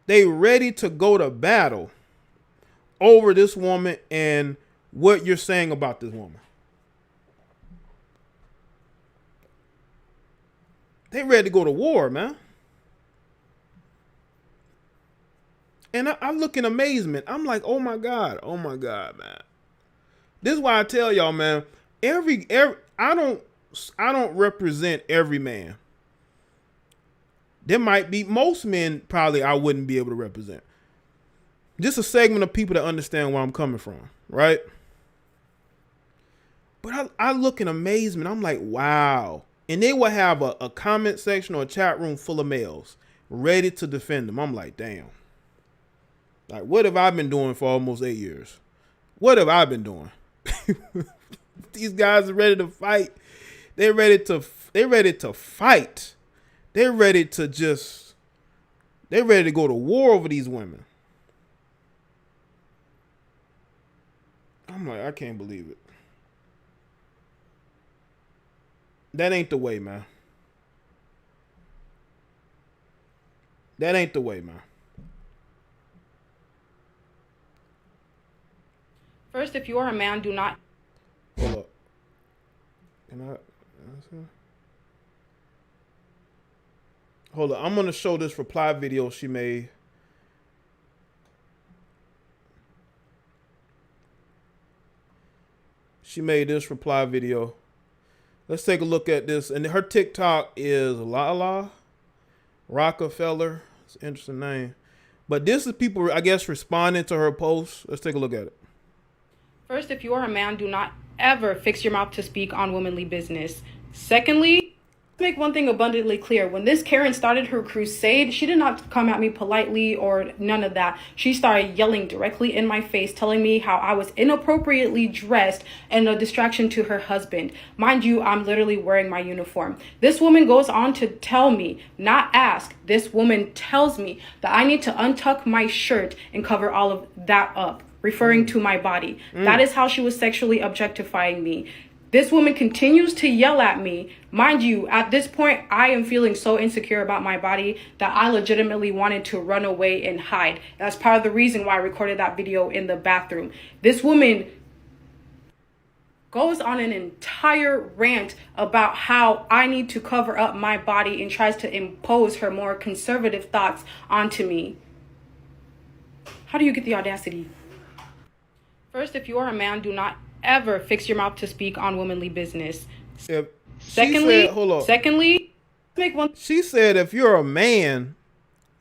They ready to go to battle over this woman and what you're saying about this woman. They ready to go to war, man. And I look in amazement. I'm like, oh my God, man. This is why I tell y'all, man, I don't represent every man. There might be most men probably I wouldn't be able to represent. Just a segment of people that understand where I'm coming from, right? But I look in amazement. I'm like, wow. And they will have a comment section or a chat room full of males ready to defend them. I'm like, damn. Like, what have I been doing for almost 8 years? What have I been doing? These guys are ready to fight. They're ready to fight. They're ready to go to war over these women. I'm like, I can't believe it. That ain't the way, man. That ain't the way, man. First, if you are a man, do not. Hold up. Hold up. I'm going to show this reply video she made. She made this reply video. Let's take a look at this. And her TikTok is LaLa Rockefeller. It's an interesting name. But this is people, I guess, responding to her post. Let's take a look at it. First, if you are a man, do not ever fix your mouth to speak on womanly business. Secondly, make one thing abundantly clear. When this Karen started her crusade, she did not come at me politely or none of that. She started yelling directly in my face, telling me how I was inappropriately dressed and a distraction to her husband. Mind you, I'm literally wearing my uniform. This woman goes on to tell me, not ask, this woman tells me that I need to untuck my shirt and cover all of that up, referring to my body. That is how she was sexually objectifying me. This woman continues to yell at me. Mind you, at this point, I am feeling so insecure about my body that I legitimately wanted to run away and hide. That's part of the reason why I recorded that video in the bathroom. This woman goes on an entire rant about how I need to cover up my body and tries to impose her more conservative thoughts onto me. How do you get the audacity? First, if you are a man, do not ever fix your mouth to speak on womanly business. Secondly, She said if you're a man,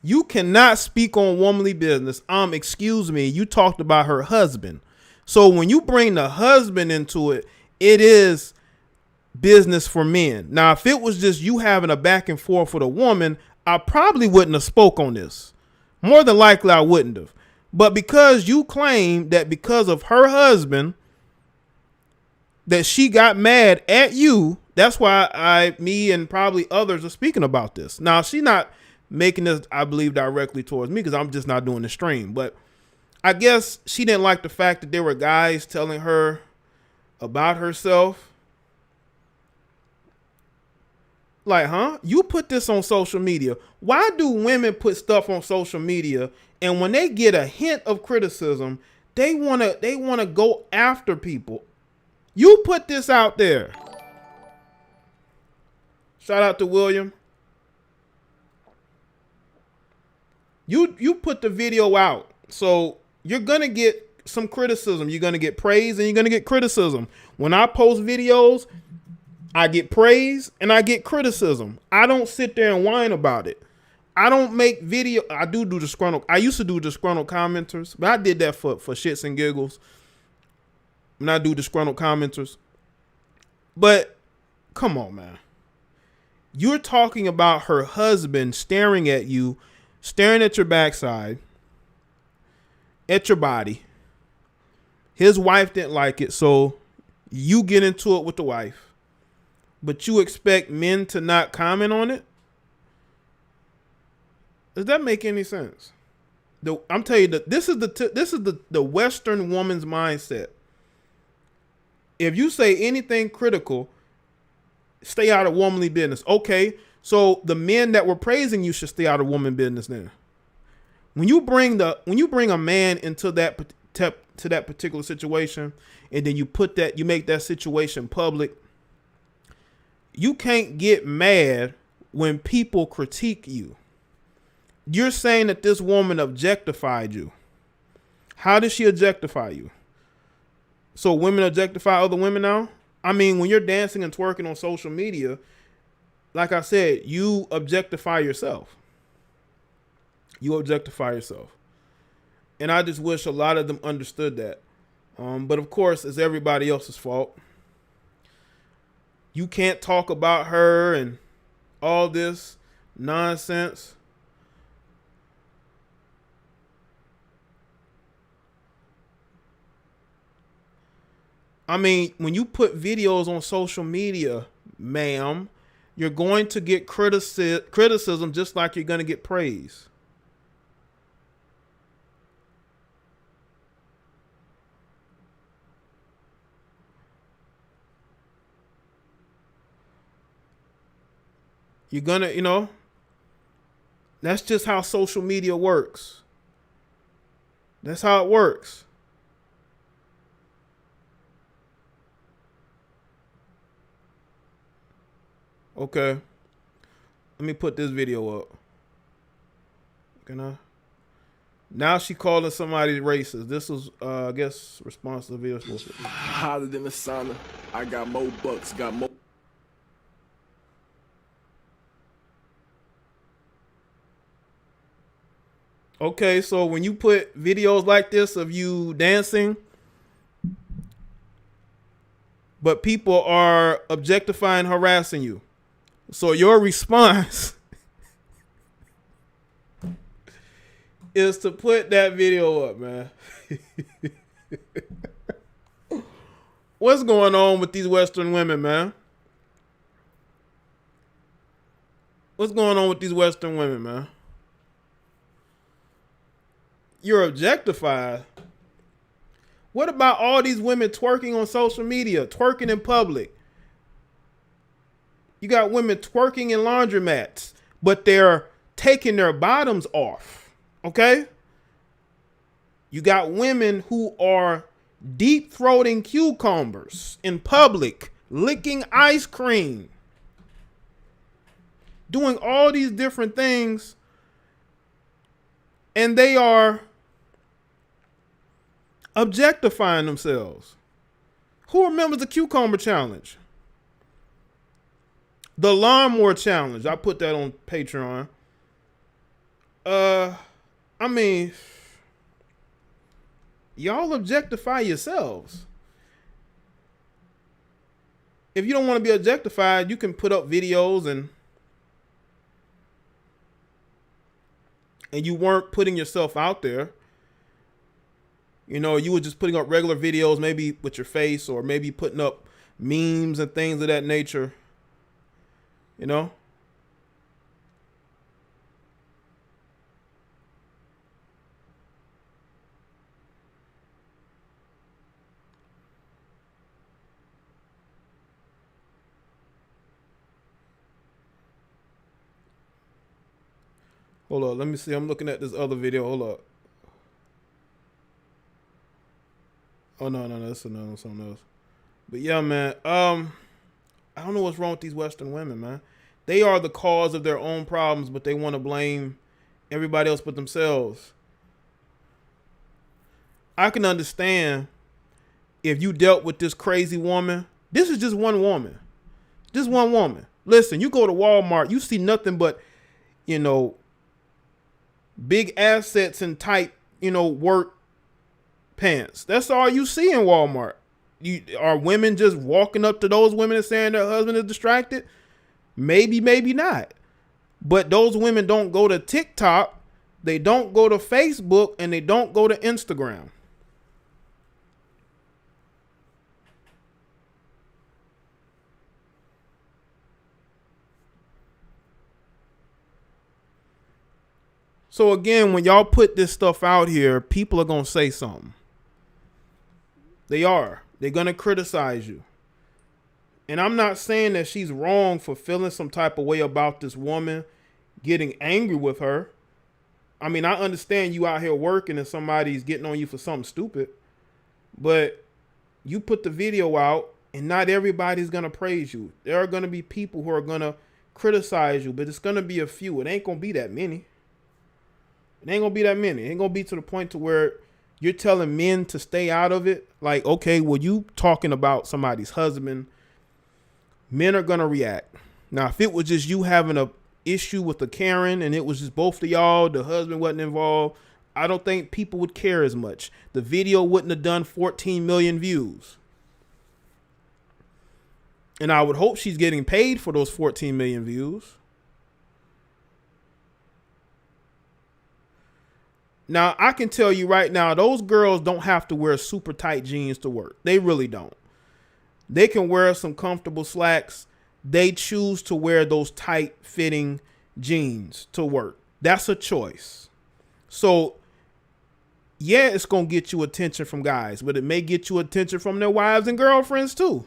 you cannot speak on womanly business. Excuse me, you talked about her husband. So when you bring the husband into it, it is business for men. Now, if it was just you having a back and forth with a woman, I probably wouldn't have spoke on this. More than likely, I wouldn't have. But because you claim that because of her husband, that she got mad at you, that's why me and probably others are speaking about this. Now, she's not making this, I believe, directly towards me because I'm just not doing the stream. But I guess she didn't like the fact that there were guys telling her about herself. Like, huh? You put this on social media. Why do women put stuff on social media and when they get a hint of criticism, they wanna go after people? You put this out there. Shout out to William. You put the video out. So you're going to get some criticism. You're going to get praise and you're going to get criticism. When I post videos, I get praise and I get criticism. I don't sit there and whine about it. I don't make video. I do disgruntled. I used to do disgruntled commenters, but I did that for shits and giggles. When I do disgruntled commenters. But come on, man. You're talking about her husband staring at you, staring at your backside, at your body. His wife didn't like it, so you get into it with the wife. But you expect men to not comment on it? Does that make any sense? I'm telling you that this is the Western woman's mindset. If you say anything critical, Stay out of womanly business. Okay, so the men that were praising you should stay out of woman business then. When you bring a man into that particular situation, and then you make that situation public, you can't get mad when people critique you. You're saying that this woman objectified you. How did she objectify you? So women objectify other women now? I mean, when you're dancing and twerking on social media, like I said, you objectify yourself. You objectify yourself. And I just wish a lot of them understood that. But of course, it's everybody else's fault. You can't talk about her and all this nonsense. I mean, when you put videos on social media, ma'am, you're going to get criticism just like you're going to get praise. You're going to, that's just how social media works. That's how it works. Okay. Let me put this video up. Can I? Now she calling somebody racist. This was, I guess, response to the video. Hotter than the sauna. I got more bucks, got more. Okay, so when you put videos like this of you dancing, but people are objectifying, harassing you, so your response is to put that video up, man. What's going on with these Western women, man? What's going on with these Western women, man? You're objectified. What about all these women twerking on social media, twerking in public? You got women twerking in laundromats, but they're taking their bottoms off. Okay? You got women who are deep throating cucumbers in public, licking ice cream, doing all these different things, and they are objectifying themselves. Who remembers the cucumber challenge? The lawnmower challenge. I put that on Patreon. I mean, y'all objectify yourselves. If you don't want to be objectified, you can put up videos and you weren't putting yourself out there. You know, you were just putting up regular videos, maybe with your face, or maybe putting up memes and things of that nature. You know? Hold on, let me see. I'm looking at this other video. Hold up. Oh no, that's something else. But yeah, man. I don't know what's wrong with these Western women, man. They are the cause of their own problems, but they want to blame everybody else but themselves. I can understand if you dealt with this crazy woman. This is just one woman. Just one woman. Listen, you go to Walmart, you see nothing but, big assets and tight, work pants. That's all you see in Walmart. Are women just walking up to those women and saying their husband is distracted? Maybe, maybe not. But those women don't go to TikTok, they don't go to Facebook, and they don't go to Instagram. So again, when y'all put this stuff out here, people are going to say something. They are. They're going to criticize you. And I'm not saying that she's wrong for feeling some type of way about this woman getting angry with her. I mean, I understand you out here working and somebody's getting on you for something stupid, but you put the video out and not everybody's going to praise you. There are going to be people who are going to criticize you, but it's going to be a few. It ain't going to be that many. It ain't going to be that many. It ain't going to be to the point to where you're telling men to stay out of it. Like, okay, well, you talking about somebody's husband, men are going to react. Now, if it was just you having a issue with the Karen and it was just both of y'all, the husband wasn't involved, I don't think people would care as much. The video wouldn't have done 14 million views. And I would hope she's getting paid for those 14 million views. Now, I can tell you right now, those girls don't have to wear super tight jeans to work. They really don't. They can wear some comfortable slacks. They choose to wear those tight fitting jeans to work. That's a choice. So, yeah, it's going to get you attention from guys, but it may get you attention from their wives and girlfriends too.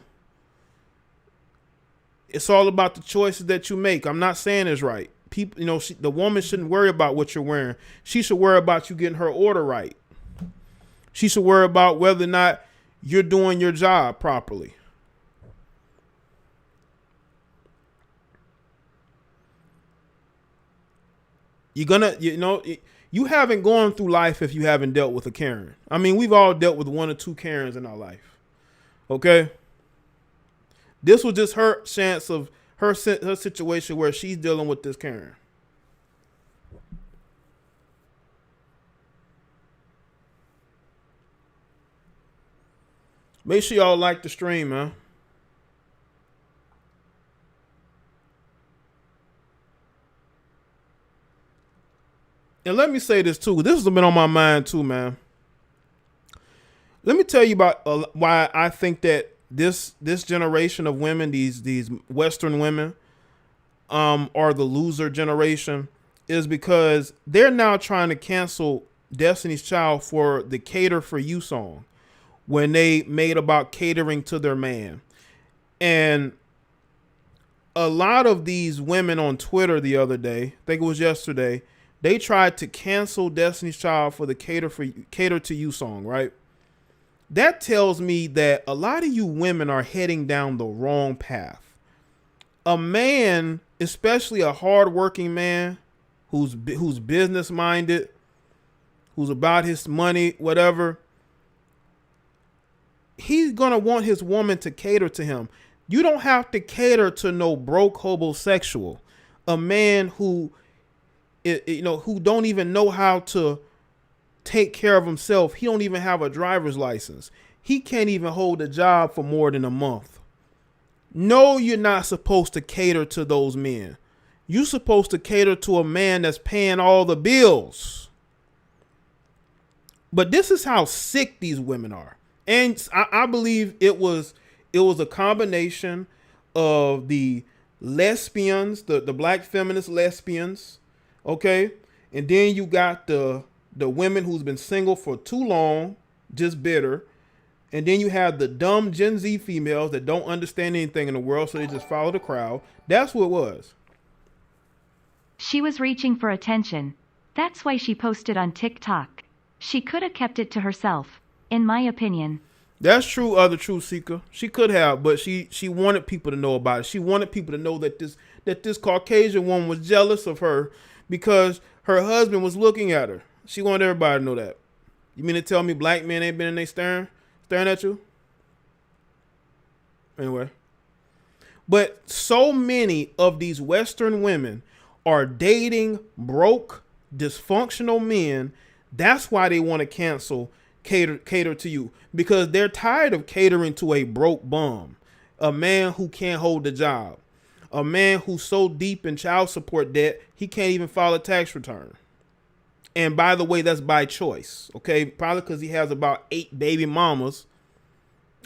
It's all about the choices that you make. I'm not saying it's right. People, you know, the woman shouldn't worry about what you're wearing. She should worry about you getting her order right. She should worry about whether or not you're doing your job properly. You haven't gone through life if you haven't dealt with a Karen. I mean, we've all dealt with one or two Karens in our life. Okay? This was just her chance of her situation where she's dealing with this Karen. Make sure y'all like the stream, man. And let me say this too. This has been on my mind too, man. Let me tell you about why I think that this generation of women, these Western women, are the loser generation, is because they're now trying to cancel Destiny's Child for the "Cater for You" song when they made about catering to their man. And a lot of these women on Twitter the other day, I think it was yesterday, they tried to cancel Destiny's Child for the "Cater to You" song, right? That tells me that a lot of you women are heading down the wrong path. A man, especially a hardworking man who's business minded, who's about his money, whatever, he's going to want his woman to cater to him. You don't have to cater to no broke homosexual, a man who don't even know how to take care of himself. He don't even have a driver's license. He can't even hold a job for more than a month. No, you're not supposed to cater to those men. You're supposed to cater to a man that's paying all the bills. But this is how sick these women are. And I believe it was a combination of the lesbians, the black feminist lesbians, okay? And then you got the women who's been single for too long, just bitter. And then you have the dumb Gen Z females that don't understand anything in the world, so they just follow the crowd. That's what it was. She was reaching for attention. That's why she posted on TikTok. She could have kept it to herself, in my opinion. That's true, other truth seeker. She could have, but she wanted people to know about it. She wanted people to know that this Caucasian woman was jealous of her because her husband was looking at her. She wanted everybody to know that. You mean to tell me black men ain't been in there staring at you? Anyway. But so many of these Western women are dating broke, dysfunctional men. That's why they want to cancel Cater to You, because they're tired of catering to a broke bum, a man who can't hold a job, a man who's so deep in child support debt he can't even file a tax return. And by the way, that's by choice, okay? Probably because he has about 8 baby mamas,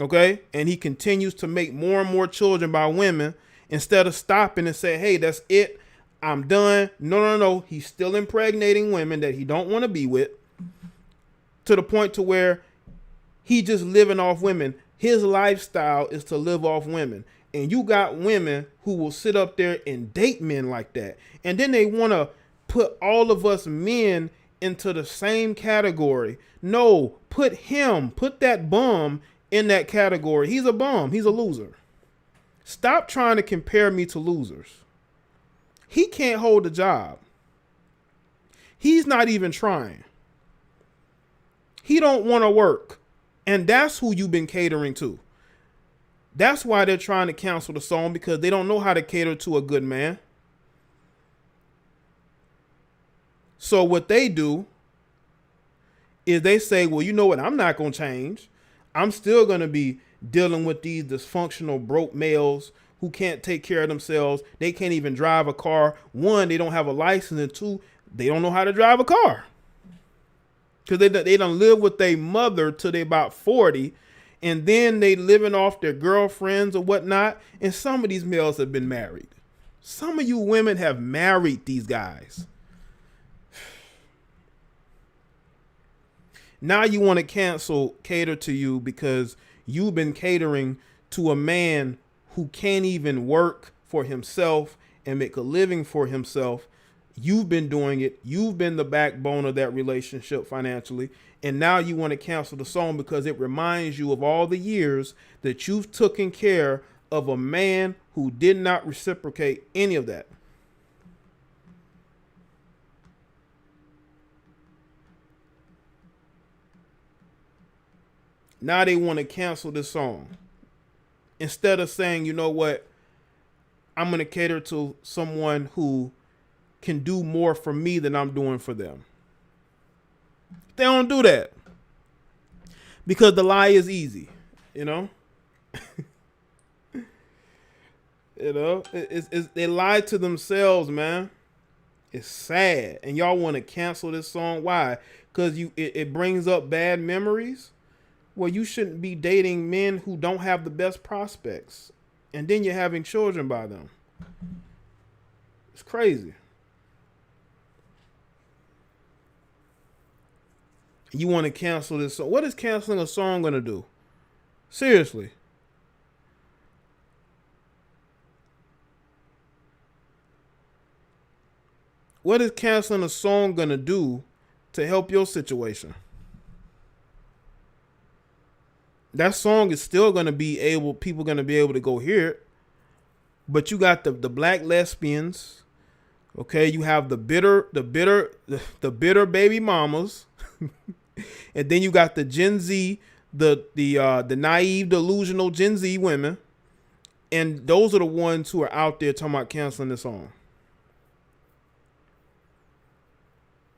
okay? And he continues to make more and more children by women instead of stopping and say, hey, that's it, I'm done. No. He's still impregnating women that he don't want to be with, to the point to where he just living off women. His lifestyle is to live off women. And you got women who will sit up there and date men like that. And then they want to put all of us men into the same category. No, put that bum in that category. He's a bum. He's a loser. Stop trying to compare me to losers. He can't hold a job. He's not even trying. He don't want to work. And that's who you've been catering to. That's why they're trying to cancel the song, because they don't know how to cater to a good man. So what they do is they say, well, you know what? I'm not going to change. I'm still going to be dealing with these dysfunctional broke males who can't take care of themselves. They can't even drive a car. One, they don't have a license. And two, they don't know how to drive a car. Because they done live with their mother till they about 40. And then they living off their girlfriends or whatnot. And some of these males have been married. Some of you women have married these guys. Now you want to cater to you because you've been catering to a man who can't even work for himself and make a living for himself. You've been doing it. You've been the backbone of that relationship financially. And now you want to cancel the song because it reminds you of all the years that you've taken care of a man who did not reciprocate any of that. Now they want to cancel this song. Instead of saying, you know what, I'm going to cater to someone who can do more for me than I'm doing for them. They don't do that. Because the lie is easy, you know? They lie to themselves, man. It's sad. And y'all want to cancel this song. Why? Because it brings up bad memories. Well, you shouldn't be dating men who don't have the best prospects. And then you're having children by them. It's crazy. You want to cancel this song. What is canceling a song going to do? Seriously. What is canceling a song going to do to help your situation? That song is still going to be people going to be able to go hear it. But you got the black lesbians. Okay, you have the bitter baby mamas. And then you got the Gen Z, the naive, delusional Gen Z women. And those are the ones who are out there talking about canceling the song.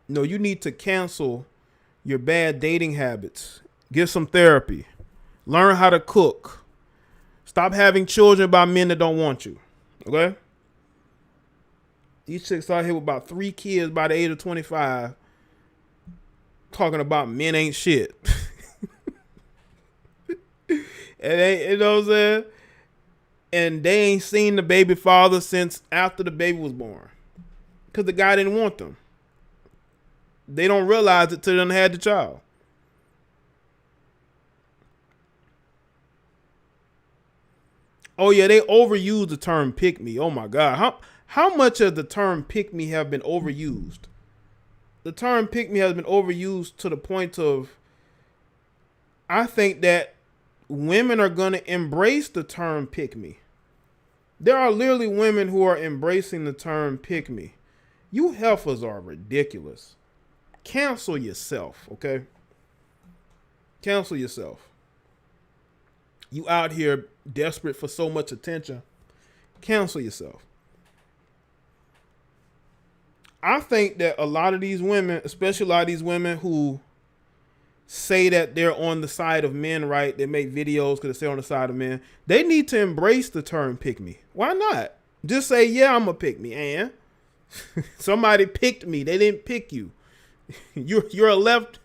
No, you need to cancel your bad dating habits. Get some therapy. Learn how to cook. Stop having children by men that don't want you. Okay? These chicks out here with about 3 kids by the age of 25 talking about men ain't shit. You know what I'm saying? And they ain't seen the baby father since after the baby was born. Because the guy didn't want them. They don't realize it till they done had the child. Oh yeah, they overuse the term pick me. Oh my God. How much of the term pick me have been overused? The term pick me has been overused to the point of, I think that women are going to embrace the term pick me. There are literally women who are embracing the term pick me. You heifers are ridiculous. Cancel yourself, okay? Cancel yourself. You out here desperate for so much attention. Cancel yourself. I think that a lot of these women, especially a lot of these women who say that they're on the side of men, right? They make videos because they're on the side of men. They need to embrace the term pick me. Why not? Just say, yeah, I'm a pick me. And somebody picked me. They didn't pick you. You're a left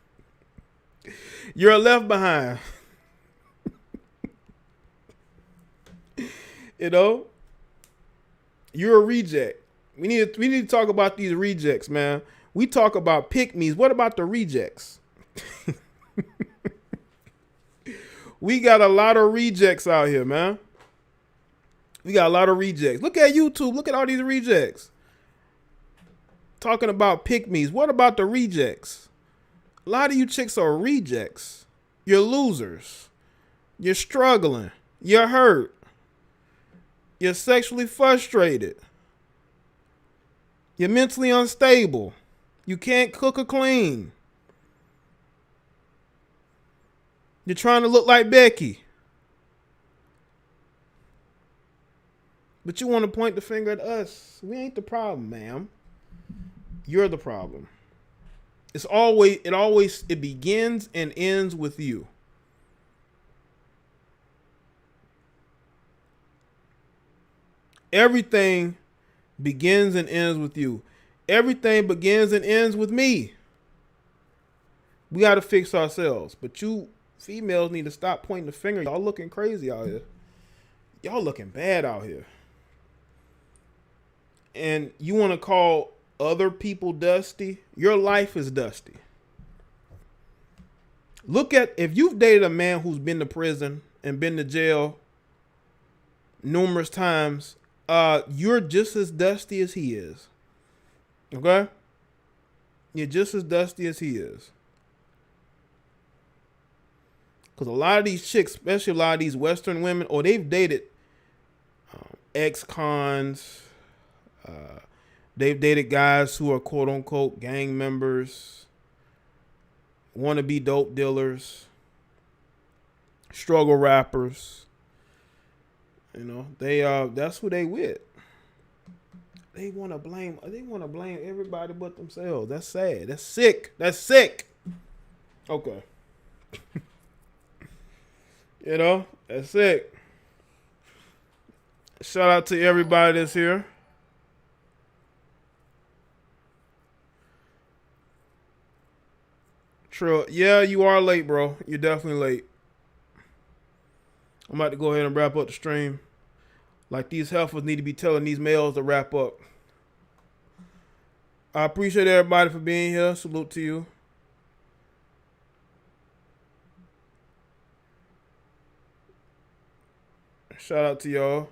behind. You know? You're a reject. We need to talk about these rejects, man. We talk about pick-me's. What about the rejects? We got a lot of rejects out here, man. We got a lot of rejects. Look at YouTube. Look at all these rejects. Talking about pick-me's. What about the rejects? A lot of you chicks are rejects. You're losers. You're struggling. You're hurt. You're sexually frustrated. You're mentally unstable. You can't cook or clean. You're trying to look like Becky. But you want to point the finger at us. We ain't the problem, ma'am. You're the problem. It begins and ends with you. Everything begins and ends with you. Everything begins and ends with me. We got to fix ourselves. But you females need to stop pointing the finger. Y'all looking crazy out here. Y'all looking bad out here. And you want to call other people dusty? Your life is dusty. Look at, if you've dated a man who's been to prison and been to jail numerous times, you're just as dusty as he is. Okay? You're just as dusty as he is. Because a lot of these chicks, especially a lot of these Western women, or they've dated ex-cons. They've dated guys who are quote unquote gang members, want to be dope dealers, struggle rappers. You know, that's who they with. They want to blame everybody but themselves. That's sad. That's sick. That's sick. Okay. You know, that's sick. Shout out to everybody that's here. True. Yeah, you are late, bro. You're definitely late. I'm about to go ahead and wrap up the stream. Like these heifers need to be telling these males to wrap up. I appreciate everybody for being here. Salute to you. Shout out to y'all.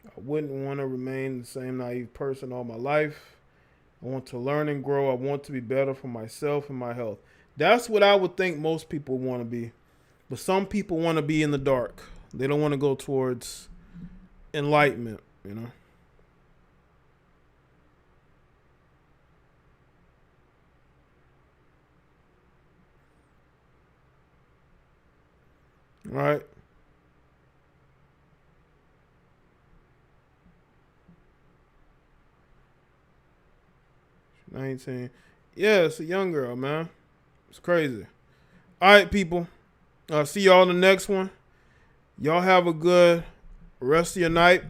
I wouldn't want to remain the same naive person all my life. I want to learn and grow. I want to be better for myself and my health. That's what I would think most people want to be. But some people want to be in the dark. They don't want to go towards enlightenment, you know. All right. 19. Yeah, it's a young girl, man. It's crazy. All right, people. I'll see y'all in the next one. Y'all have a good rest of your night.